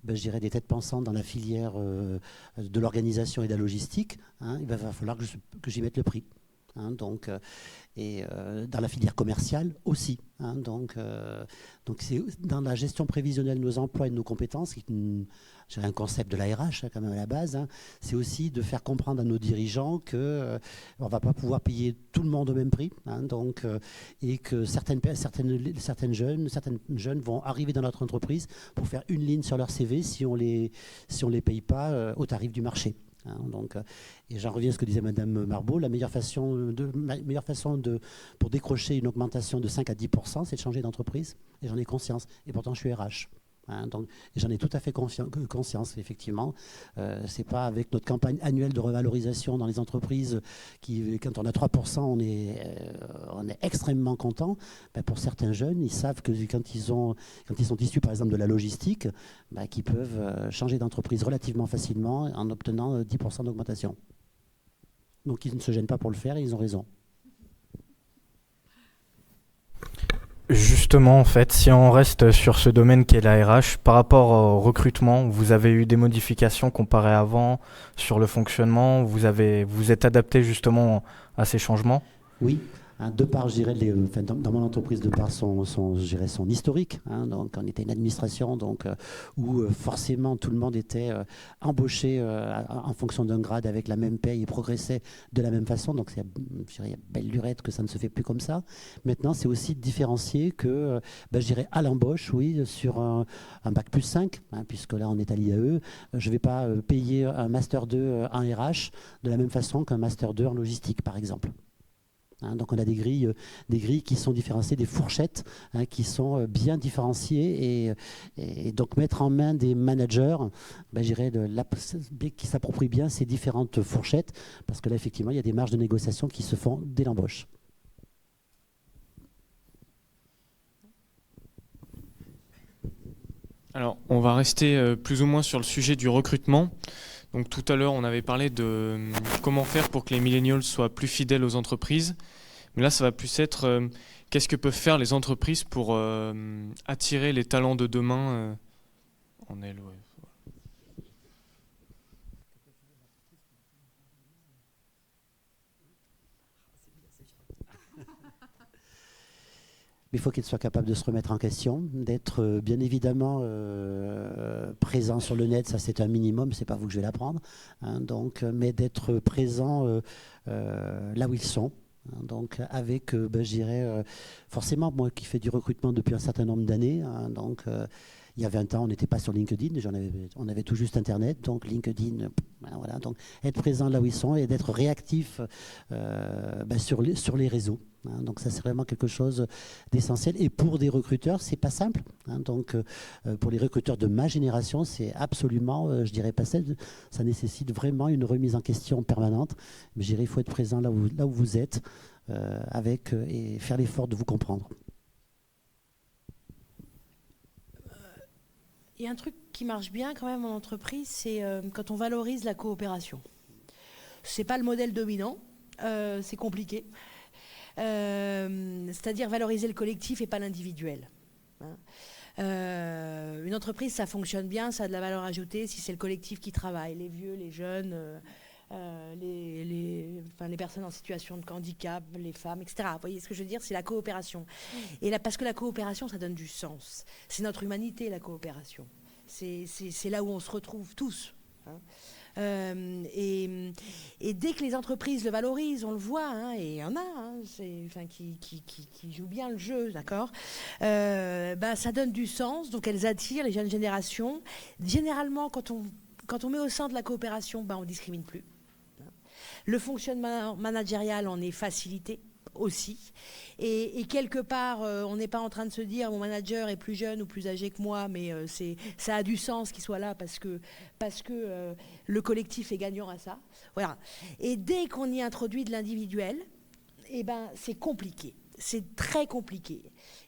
je dirais des têtes pensantes dans la filière de l'organisation et de la logistique, il va falloir que j'y mette le prix. Donc, dans la filière commerciale aussi. Donc c'est dans la gestion prévisionnelle de nos emplois et de nos compétences, j'ai un concept de la RH quand même à la base, c'est aussi de faire comprendre à nos dirigeants qu'on ne va pas pouvoir payer tout le monde au même prix, et que certaines jeunes vont arriver dans notre entreprise pour faire une ligne sur leur CV si on les paye pas au tarif du marché. Et j'en reviens à ce que disait Madame Marbeau, la meilleure façon pour décrocher une augmentation de 5 à 10%, c'est de changer d'entreprise. Et j'en ai conscience. Et pourtant, je suis RH. Et j'en ai tout à fait conscience, effectivement. C'est pas avec notre campagne annuelle de revalorisation dans les entreprises quand on a 3%, on est extrêmement content. Pour certains jeunes, ils savent que quand ils sont issus, par exemple, de la logistique, qu'ils peuvent changer d'entreprise relativement facilement en obtenant 10% d'augmentation. Donc, ils ne se gênent pas pour le faire et ils ont raison. Justement, en fait, si on reste sur ce domaine qui est la RH, par rapport au recrutement, vous avez eu des modifications comparées à avant sur le fonctionnement, vous êtes adapté justement à ces changements? Oui. De par, je dirais, dans mon entreprise, de par son historique, donc on était une administration où forcément tout le monde était embauché en fonction d'un grade avec la même paye et progressait de la même façon. Donc il y a belle lurette que ça ne se fait plus comme ça. Maintenant, c'est aussi de différencier que, je dirais, à l'embauche, oui, sur un bac plus 5, puisque là on est à l'IAE, je ne vais pas payer un master 2 en RH de la même façon qu'un master 2 en logistique, par exemple. Donc on a des grilles qui sont différenciées, des fourchettes qui sont bien différenciées et donc mettre en main des managers, je dirais, qui s'approprient bien ces différentes fourchettes, parce que là effectivement il y a des marges de négociation qui se font dès l'embauche. Alors, on va rester plus ou moins sur le sujet du recrutement. Donc tout à l'heure, on avait parlé de comment faire pour que les millennials soient plus fidèles aux entreprises. Mais là, ça va plus être qu'est-ce que peuvent faire les entreprises pour attirer les talents de demain en elles. Ouais. Il faut qu'ils soient capables de se remettre en question, d'être bien évidemment présent sur le net, ça c'est un minimum, c'est pas vous que je vais l'apprendre, mais d'être présent là où ils sont. Donc avec, je dirais, forcément moi qui fais du recrutement depuis un certain nombre d'années, il y a 20 ans, on n'était pas sur LinkedIn, on avait tout juste Internet, donc LinkedIn, voilà, donc être présent là où ils sont et d'être réactif sur les réseaux. Donc ça c'est vraiment quelque chose d'essentiel. Et pour des recruteurs, c'est pas simple. Pour les recruteurs de ma génération, c'est absolument, je dirais pas ça nécessite vraiment une remise en question permanente. Mais je dirais, il faut être présent là où vous êtes, et faire l'effort de vous comprendre. Il y a un truc qui marche bien quand même en entreprise, c'est quand on valorise la coopération. C'est pas le modèle dominant, c'est compliqué. C'est-à-dire valoriser le collectif et pas l'individuel. Une entreprise, ça fonctionne bien, ça a de la valeur ajoutée si c'est le collectif qui travaille, les vieux, les jeunes, les personnes en situation de handicap, les femmes, etc. Vous voyez ce que je veux dire? C'est la coopération. Et là, parce que la coopération, ça donne du sens. C'est notre humanité, la coopération. C'est là où on se retrouve tous. Et dès que les entreprises le valorisent, on le voit, et il y en a qui jouent bien le jeu, d'accord, ça donne du sens, donc elles attirent les jeunes générations. Généralement, quand on met au sein de la coopération, on ne discrimine plus. Le fonctionnement managérial en est facilité aussi. Et quelque part, on n'est pas en train de se dire mon manager est plus jeune ou plus âgé que moi, mais ça a du sens qu'il soit là parce que le collectif est gagnant à ça. Voilà. Et dès qu'on y introduit de l'individuel, c'est compliqué. c'est très compliqué.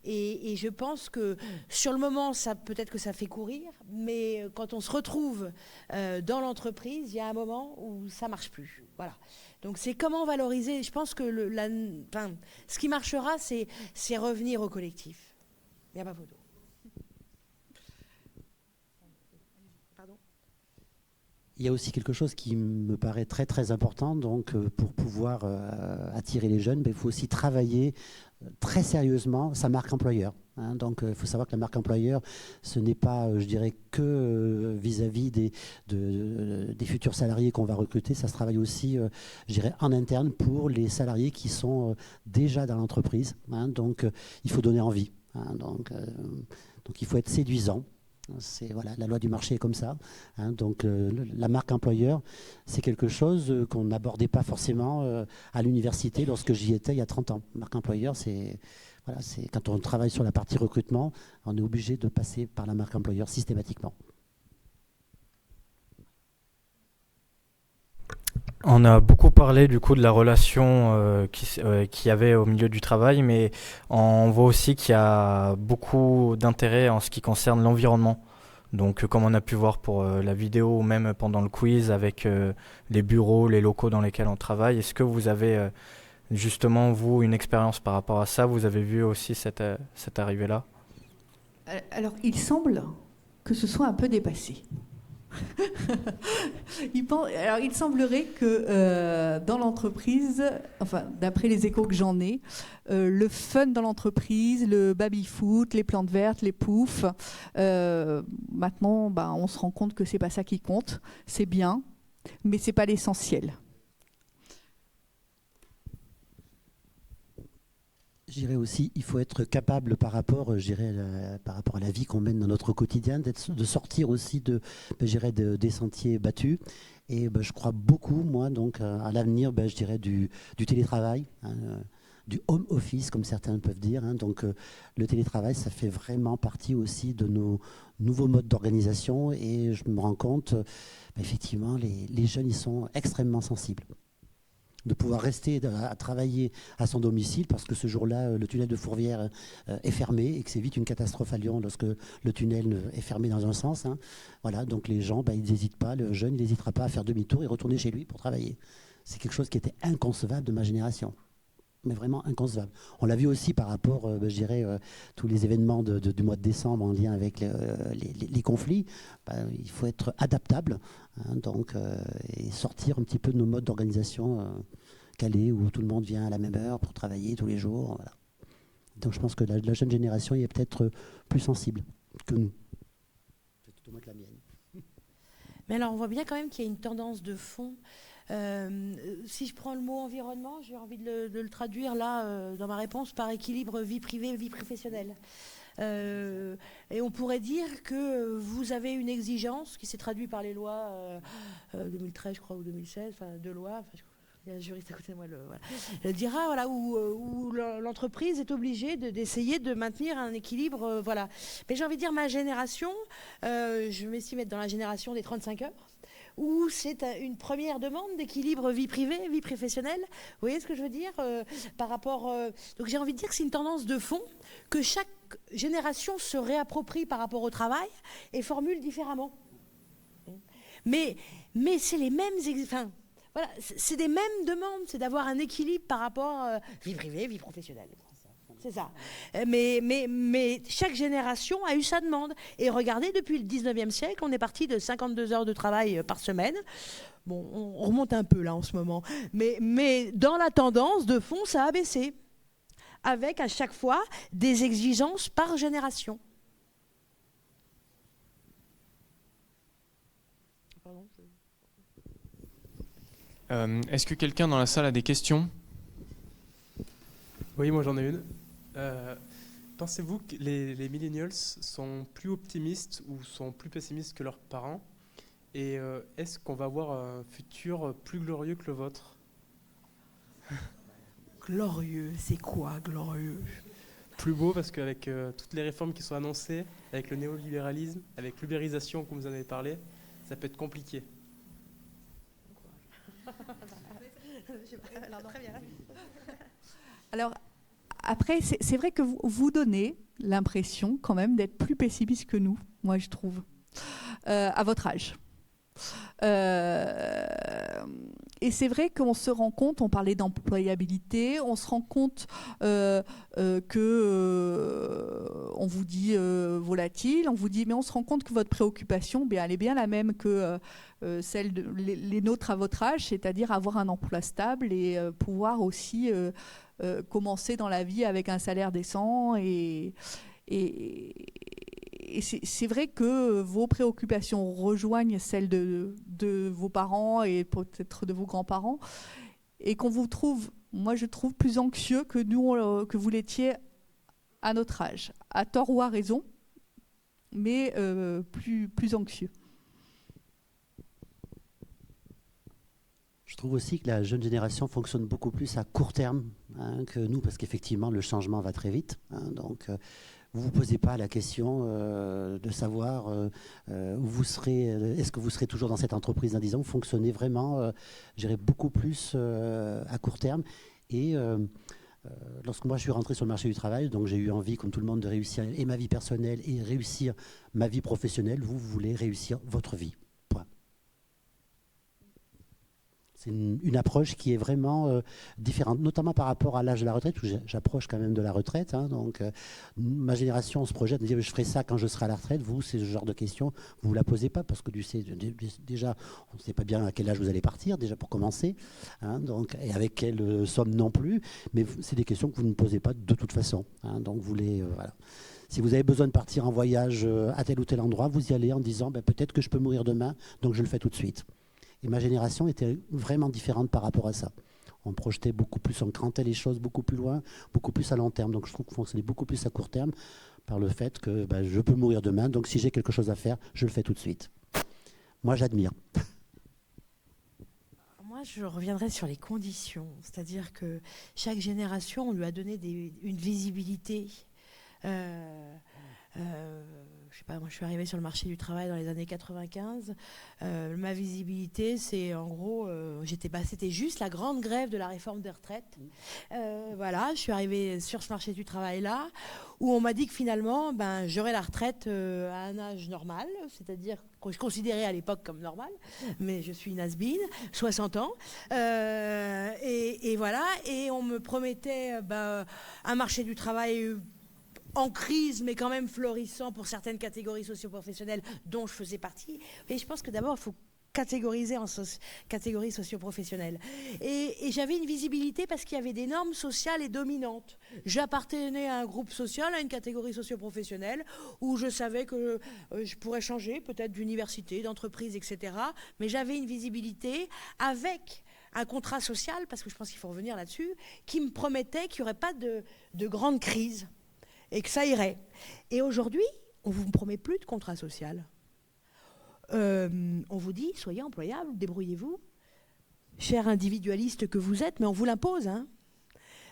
Et je pense que sur le moment, peut-être que ça fait courir, mais quand on se retrouve dans l'entreprise, il y a un moment où ça marche plus. Voilà. Donc c'est comment valoriser. Je pense que ce qui marchera, c'est revenir au collectif. Il n'y a pas photo. Pardon ? Il y a aussi quelque chose qui me paraît très très important. Donc, pour pouvoir attirer les jeunes, il faut aussi travailler très sérieusement sa marque employeur. Hein. Donc, il faut savoir que la marque employeur, ce n'est pas, je dirais, que vis-à-vis des futurs salariés qu'on va recruter. Ça se travaille aussi, je dirais, en interne pour les salariés qui sont déjà dans l'entreprise. Hein. Donc, il faut donner envie. Hein. Donc, il faut être séduisant. C'est, voilà, la loi du marché est comme ça. Hein. Donc, la marque employeur, c'est quelque chose qu'on n'abordait pas forcément à l'université lorsque j'y étais il y a 30 ans. Marque employeur, c'est quand on travaille sur la partie recrutement, on est obligé de passer par la marque employeur systématiquement. On a beaucoup parlé du coup de la relation qu'il y avait au milieu du travail, mais on voit aussi qu'il y a beaucoup d'intérêt en ce qui concerne l'environnement. Donc comme on a pu voir pour la vidéo ou même pendant le quiz avec les bureaux, les locaux dans lesquels on travaille, est-ce que vous avez justement, vous, une expérience par rapport à ça? Vous avez vu aussi cette arrivée-là? Alors, il semble que ce soit un peu dépassé. Il semblerait que dans l'entreprise, enfin d'après les échos que j'en ai, le fun dans l'entreprise, le baby-foot, les plantes vertes, les poufs, maintenant on se rend compte que c'est pas ça qui compte. C'est bien, mais c'est pas l'essentiel. Je dirais aussi, il faut être capable par rapport à la vie qu'on mène dans notre quotidien, de sortir aussi des sentiers battus. Et je crois beaucoup, moi, donc, à l'avenir, je dirais, du télétravail, hein, du home office, comme certains peuvent dire. Hein. Donc, le télétravail, ça fait vraiment partie aussi de nos nouveaux modes d'organisation. Et je me rends compte, effectivement, les jeunes, ils sont extrêmement sensibles. De pouvoir rester à travailler à son domicile parce que ce jour-là, le tunnel de Fourvière est fermé et que c'est vite une catastrophe à Lyon lorsque le tunnel est fermé dans un sens. Hein. Voilà, donc les gens, ils n'hésitent pas, le jeune, il n'hésitera pas à faire demi-tour et retourner chez lui pour travailler. C'est quelque chose qui était inconcevable de ma génération. Mais vraiment inconcevable. On l'a vu aussi par rapport, tous les événements du mois de décembre en lien avec les conflits. Il faut être adaptable, hein, donc, et sortir un petit peu de nos modes d'organisation calés où tout le monde vient à la même heure pour travailler tous les jours. Voilà. Donc je pense que la jeune génération est peut-être plus sensible que nous. C'est tout au moins que la mienne. Mais alors on voit bien quand même qu'il y a une tendance de fond. Si je prends le mot environnement, j'ai envie de le traduire là dans ma réponse par équilibre vie privée, vie professionnelle. Et on pourrait dire que vous avez une exigence qui s'est traduite par les lois 2013, je crois, ou 2016, enfin deux lois. Il y a un juriste à côté de moi, dira voilà, où l'entreprise est obligée d'essayer de maintenir un équilibre. Voilà. Mais j'ai envie de dire, ma génération, je m'estime être dans la génération des 35 heures, où c'est une première demande d'équilibre vie privée, vie professionnelle. Vous voyez ce que je veux dire par rapport. Donc j'ai envie de dire que c'est une tendance de fond que chaque génération se réapproprie par rapport au travail et formule différemment. Mais c'est les mêmes. Voilà, c'est des mêmes demandes, c'est d'avoir un équilibre par rapport vie privée, vie professionnelle. C'est ça. Mais chaque génération a eu sa demande. Et regardez, depuis le 19e siècle, on est parti de 52 heures de travail par semaine. Bon, on remonte un peu là en ce moment. Mais dans la tendance, de fond, ça a baissé. Avec à chaque fois des exigences par génération. Pardon, Est-ce que quelqu'un dans la salle a des questions? Oui, moi j'en ai une. Pensez-vous que les millennials sont plus optimistes ou sont plus pessimistes que leurs parents? Et est-ce qu'on va avoir un futur plus glorieux que le vôtre? glorieux, c'est quoi glorieux? Plus beau parce qu'avec toutes les réformes qui sont annoncées, avec le néolibéralisme, avec l'ubérisation comme vous en avez parlé, ça peut être compliqué. Alors, Après, c'est vrai que vous donnez l'impression quand même d'être plus pessimiste que nous, moi je trouve, à votre âge. Et c'est vrai qu'on se rend compte, on parlait d'employabilité, on se rend compte que on vous dit volatile, on vous dit, mais on se rend compte que votre préoccupation, elle est bien la même que celle les nôtres à votre âge, c'est-à-dire avoir un emploi stable et pouvoir aussi commencer dans la vie avec un salaire décent et c'est vrai que vos préoccupations rejoignent celles de vos parents et peut-être de vos grands-parents, et qu'on vous trouve, moi je trouve, plus anxieux que nous, que vous l'étiez à notre âge, à tort ou à raison, mais plus anxieux. Je trouve aussi que la jeune génération fonctionne beaucoup plus à court terme que nous, parce qu'effectivement, le changement va très vite. Donc, vous ne vous posez pas la question de savoir où vous serez, est-ce que vous serez toujours dans cette entreprise dans 10 ans. Vous fonctionnez vraiment, je dirais, beaucoup plus à court terme. Et lorsque moi je suis rentré sur le marché du travail, donc j'ai eu envie, comme tout le monde, de réussir et ma vie personnelle et réussir ma vie professionnelle. Vous voulez réussir votre vie. C'est une approche qui est vraiment différente, notamment par rapport à l'âge de la retraite, où j'approche quand même de la retraite. Donc, ma génération, on se projette, on dit je ferai ça quand je serai à la retraite. Vous, c'est ce genre de questions, vous ne la posez pas, parce que déjà, on ne sait pas bien à quel âge vous allez partir, déjà pour commencer, donc, et avec quelle somme non plus. Mais c'est des questions que vous ne posez pas de toute façon. Donc, vous les... voilà. Si vous avez besoin de partir en voyage à tel ou tel endroit, vous y allez en disant peut-être que je peux mourir demain, donc je le fais tout de suite. Et ma génération était vraiment différente par rapport à ça. On projetait beaucoup plus, on crantait les choses beaucoup plus loin, beaucoup plus à long terme. Donc je trouve qu'on fonctionnait beaucoup plus à court terme par le fait que je peux mourir demain, donc si j'ai quelque chose à faire, je le fais tout de suite. Moi, j'admire. Moi, je reviendrai sur les conditions. C'est-à-dire que chaque génération, on lui a donné une visibilité. Je sais pas, moi je suis arrivée sur le marché du travail dans les années 95. Ma visibilité, c'est en gros, c'était juste la grande grève de la réforme des retraites. Voilà, je suis arrivée sur ce marché du travail-là, où on m'a dit que finalement, j'aurais la retraite à un âge normal, c'est-à-dire que je considérais à l'époque comme normal, mais je suis une has-been, 60 ans. Et voilà, et on me promettait un marché du travail en crise, mais quand même florissant pour certaines catégories socio-professionnelles dont je faisais partie. Et je pense que d'abord, il faut catégoriser en catégories socio-professionnelles. Et j'avais une visibilité parce qu'il y avait des normes sociales et dominantes. J'appartenais à un groupe social, à une catégorie socio-professionnelle, où je savais que je pourrais changer, peut-être d'université, d'entreprise, etc. Mais j'avais une visibilité avec un contrat social, parce que je pense qu'il faut revenir là-dessus, qui me promettait qu'il n'y aurait pas de grande crise. Et que ça irait. Et aujourd'hui, on ne vous promet plus de contrat social. On vous dit, soyez employable, débrouillez-vous. Cher individualiste que vous êtes, mais on vous l'impose.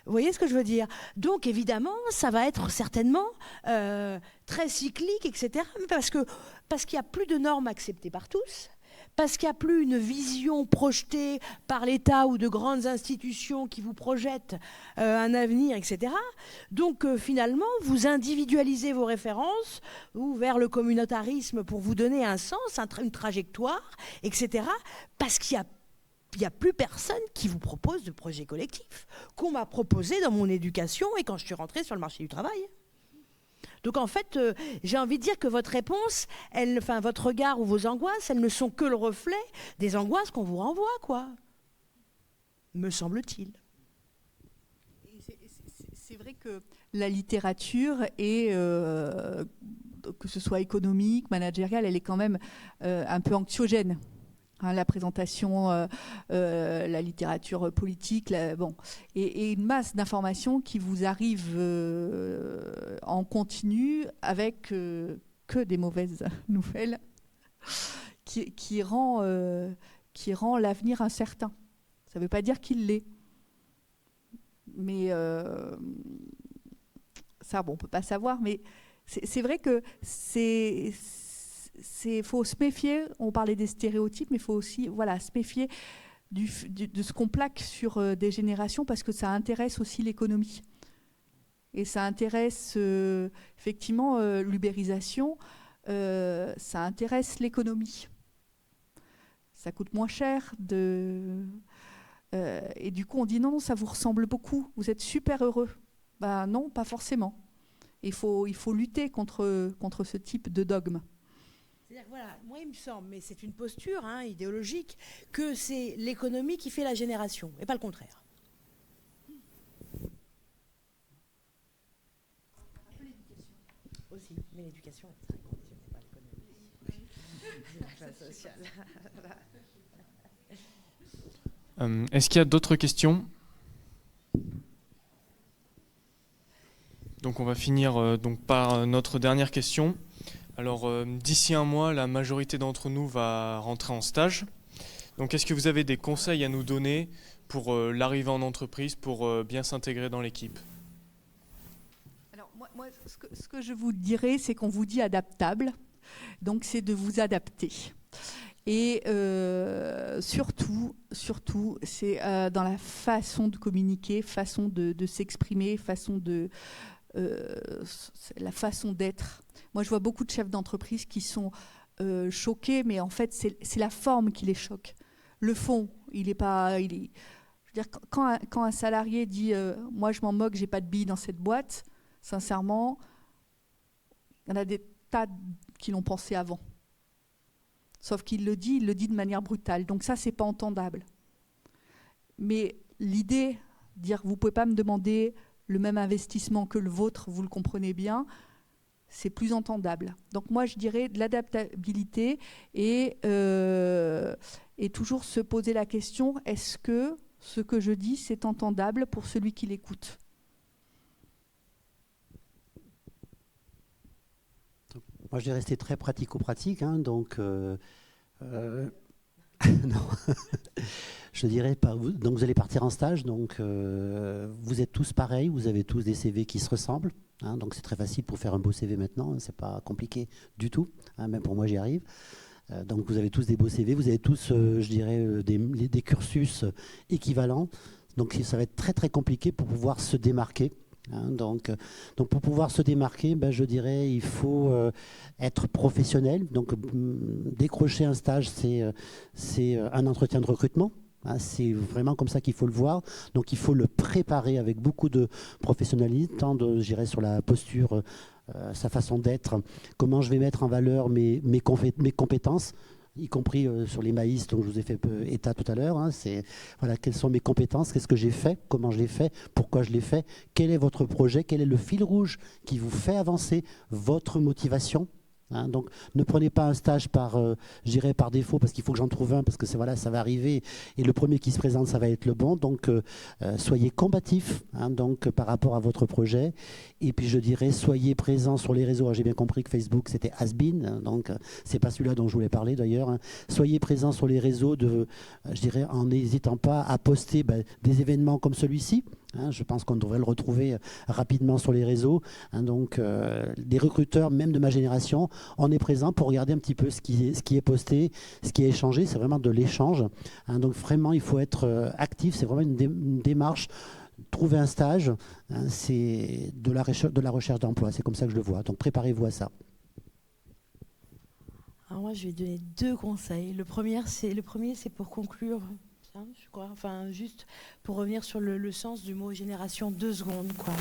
Vous voyez ce que je veux dire? Donc évidemment, ça va être certainement très cyclique, etc. Parce qu'il n'y a plus de normes acceptées par tous. Parce qu'il n'y a plus une vision projetée par l'État ou de grandes institutions qui vous projettent un avenir, etc. Donc finalement, vous individualisez vos références ou vers le communautarisme pour vous donner un sens, une trajectoire, etc. Parce qu'il n'y a plus personne qui vous propose de projet collectif qu'on m'a proposé dans mon éducation et quand je suis rentrée sur le marché du travail. Donc en fait, j'ai envie de dire que votre réponse, votre regard ou vos angoisses, elles ne sont que le reflet des angoisses qu'on vous renvoie, quoi. Me semble-t-il. C'est vrai que la littérature est, que ce soit économique, managériale, elle est quand même un peu anxiogène. La présentation, la littérature politique, et une masse d'informations qui vous arrivent en continu avec que des mauvaises nouvelles, qui rend l'avenir incertain. Ça ne veut pas dire qu'il l'est. Mais ça, on ne peut pas savoir, mais c'est vrai que faut se méfier, on parlait des stéréotypes, mais il faut aussi se méfier de ce qu'on plaque sur des générations parce que ça intéresse aussi l'économie. Et ça intéresse effectivement l'ubérisation, ça intéresse l'économie. Ça coûte moins cher et du coup on dit non, ça vous ressemble beaucoup, vous êtes super heureux. Ben non, pas forcément. Il faut lutter contre ce type de dogme. C'est-à-dire, voilà, moi il me semble, mais c'est une posture idéologique, que c'est l'économie qui fait la génération, et pas le contraire. Aussi, mais l'éducation est très conditionnée par l'économie. C'est la sociale. Est-ce qu'il y a d'autres questions? Donc on va finir par notre dernière question. Alors d'ici un mois, la majorité d'entre nous va rentrer en stage. Donc est-ce que vous avez des conseils à nous donner pour l'arrivée en entreprise, pour bien s'intégrer dans l'équipe? Alors moi ce que je vous dirais, c'est qu'on vous dit adaptable. Donc c'est de vous adapter. Et surtout, c'est dans la façon de communiquer, façon de s'exprimer, la façon d'être. Moi, je vois beaucoup de chefs d'entreprise qui sont choqués, mais en fait, c'est la forme qui les choque. Le fond, il est pas... je veux dire, quand un salarié dit « moi, je m'en moque, j'ai pas de billes dans cette boîte », sincèrement, il y en a des tas qui l'ont pensé avant. Sauf qu'il le dit de manière brutale. Donc ça, c'est pas entendable. Mais l'idée, dire « vous pouvez pas me demander le même investissement que le vôtre, vous le comprenez bien », c'est plus entendable. Donc moi, je dirais de l'adaptabilité et toujours se poser la question, est-ce que ce que je dis, c'est entendable pour celui qui l'écoute ? Moi, je vais rester très pratico-pratique, donc non. Je dirais pas. Donc vous allez partir en stage, donc vous êtes tous pareils, vous avez tous des CV qui se ressemblent, donc c'est très facile pour faire un beau CV maintenant, c'est pas compliqué du tout, même pour moi j'y arrive. Donc vous avez tous des beaux CV, vous avez tous, je dirais, des cursus équivalents, donc ça va être très très compliqué pour pouvoir se démarquer. Donc pour pouvoir se démarquer, je dirais il faut être professionnel. Donc décrocher un stage, c'est un entretien de recrutement. C'est vraiment comme ça qu'il faut le voir. Donc il faut le préparer avec beaucoup de professionnalisme, tant je dirais sur la posture, sa façon d'être, comment je vais mettre en valeur mes compétences, y compris sur les maïs dont je vous ai fait état tout à l'heure. C'est voilà, quelles sont mes compétences, qu'est-ce que j'ai fait, comment je l'ai fait, pourquoi je l'ai fait, quel est votre projet, quel est le fil rouge qui vous fait avancer, votre motivation. Donc ne prenez pas un stage par défaut parce qu'il faut que j'en trouve un, parce que voilà, ça va arriver et le premier qui se présente, ça va être le bon. Donc soyez combatifs donc, par rapport à votre projet. Et puis je dirais, soyez présents sur les réseaux. J'ai bien compris que Facebook c'était has-been, donc c'est pas celui-là dont je voulais parler d'ailleurs. Soyez présents sur les réseaux, je dirais, en n'hésitant pas à poster des événements comme celui-ci. Je pense qu'on devrait le retrouver rapidement sur les réseaux. Donc, des recruteurs, même de ma génération, on est présent pour regarder un petit peu ce qui est posté, ce qui est échangé. C'est vraiment de l'échange. Donc, vraiment, il faut être actif. C'est vraiment une démarche. Trouver un stage, c'est de la recherche d'emploi. C'est comme ça que je le vois. Donc, préparez-vous à ça. Alors moi, je vais donner 2 conseils. Le premier, c'est pour conclure. Je crois, enfin, juste pour revenir sur le sens du mot génération, 2 secondes, quoi.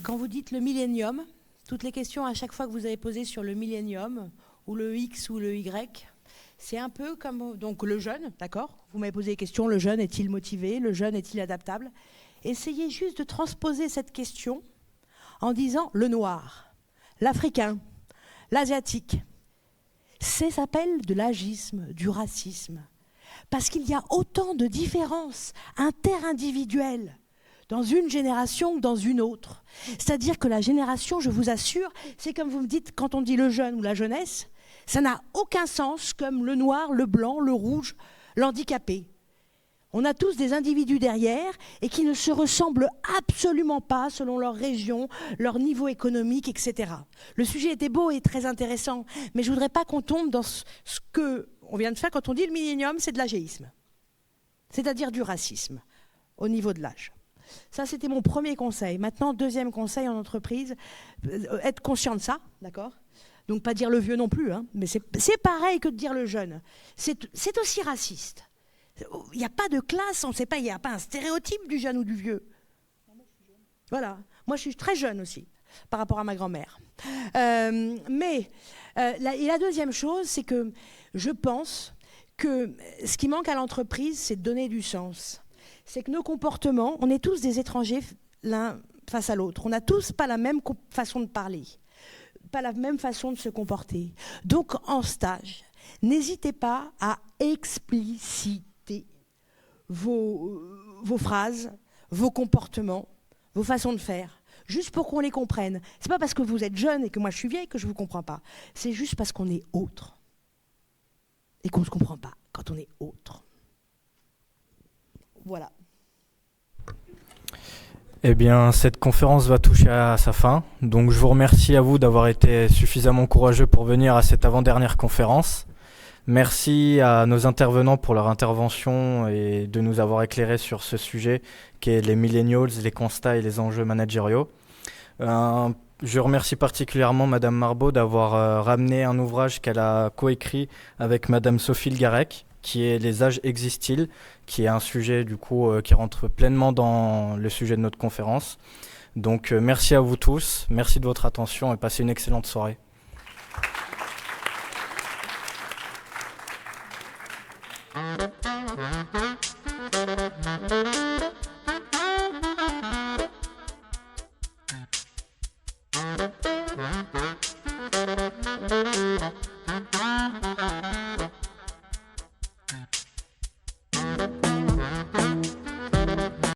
Quand vous dites le millénium, toutes les questions à chaque fois que vous avez posées sur le millénium, ou le X ou le Y, c'est un peu comme donc le jeune, d'accord ? Vous m'avez posé des questions, le jeune est-il motivé ? Le jeune est-il adaptable ? Essayez juste de transposer cette question en disant le noir, l'africain, l'asiatique. Ça s'appelle de l'agisme, du racisme. Parce qu'il y a autant de différences interindividuelles dans une génération que dans une autre. C'est-à-dire que la génération, je vous assure, c'est comme vous me dites, quand on dit le jeune ou la jeunesse, ça n'a aucun sens comme le noir, le blanc, le rouge, l'handicapé. On a tous des individus derrière et qui ne se ressemblent absolument pas selon leur région, leur niveau économique, etc. Le sujet était beau et très intéressant, mais je ne voudrais pas qu'on tombe dans ce qu'on vient de faire quand on dit le millénium, c'est de l'agéisme, c'est-à-dire du racisme au niveau de l'âge. Ça, c'était mon premier conseil. Maintenant, deuxième conseil en entreprise, être conscient de ça, d'accord ? Donc pas dire le vieux non plus, hein, mais c'est pareil que de dire le jeune. C'est aussi raciste. Il n'y a pas de classe, on ne sait pas, il n'y a pas un stéréotype du jeune ou du vieux. Voilà, moi je suis très jeune aussi, par rapport à ma grand-mère. Et la deuxième chose, c'est que je pense que ce qui manque à l'entreprise, c'est de donner du sens. C'est que nos comportements, on est tous des étrangers l'un face à l'autre. On n'a tous pas la même façon de parler, pas la même façon de se comporter. Donc en stage, n'hésitez pas à expliciter vos phrases, vos comportements, vos façons de faire, juste pour qu'on les comprenne. C'est pas parce que vous êtes jeune et que moi je suis vieille que je vous comprends pas. C'est juste parce qu'on est autre et qu'on se comprend pas quand on est autre. Voilà. Eh bien, cette conférence va toucher à sa fin. Donc, je vous remercie à vous d'avoir été suffisamment courageux pour venir à cette avant-dernière conférence. Merci à nos intervenants pour leur intervention et de nous avoir éclairés sur ce sujet qui est les millennials, les constats et les enjeux managériaux. Je remercie particulièrement Madame Marbeau d'avoir ramené un ouvrage qu'elle a coécrit avec Madame Sophie Garec, qui est Les âges existent-ils, qui est un sujet du coup qui rentre pleinement dans le sujet de notre conférence. Donc merci à vous tous, merci de votre attention et passez une excellente soirée.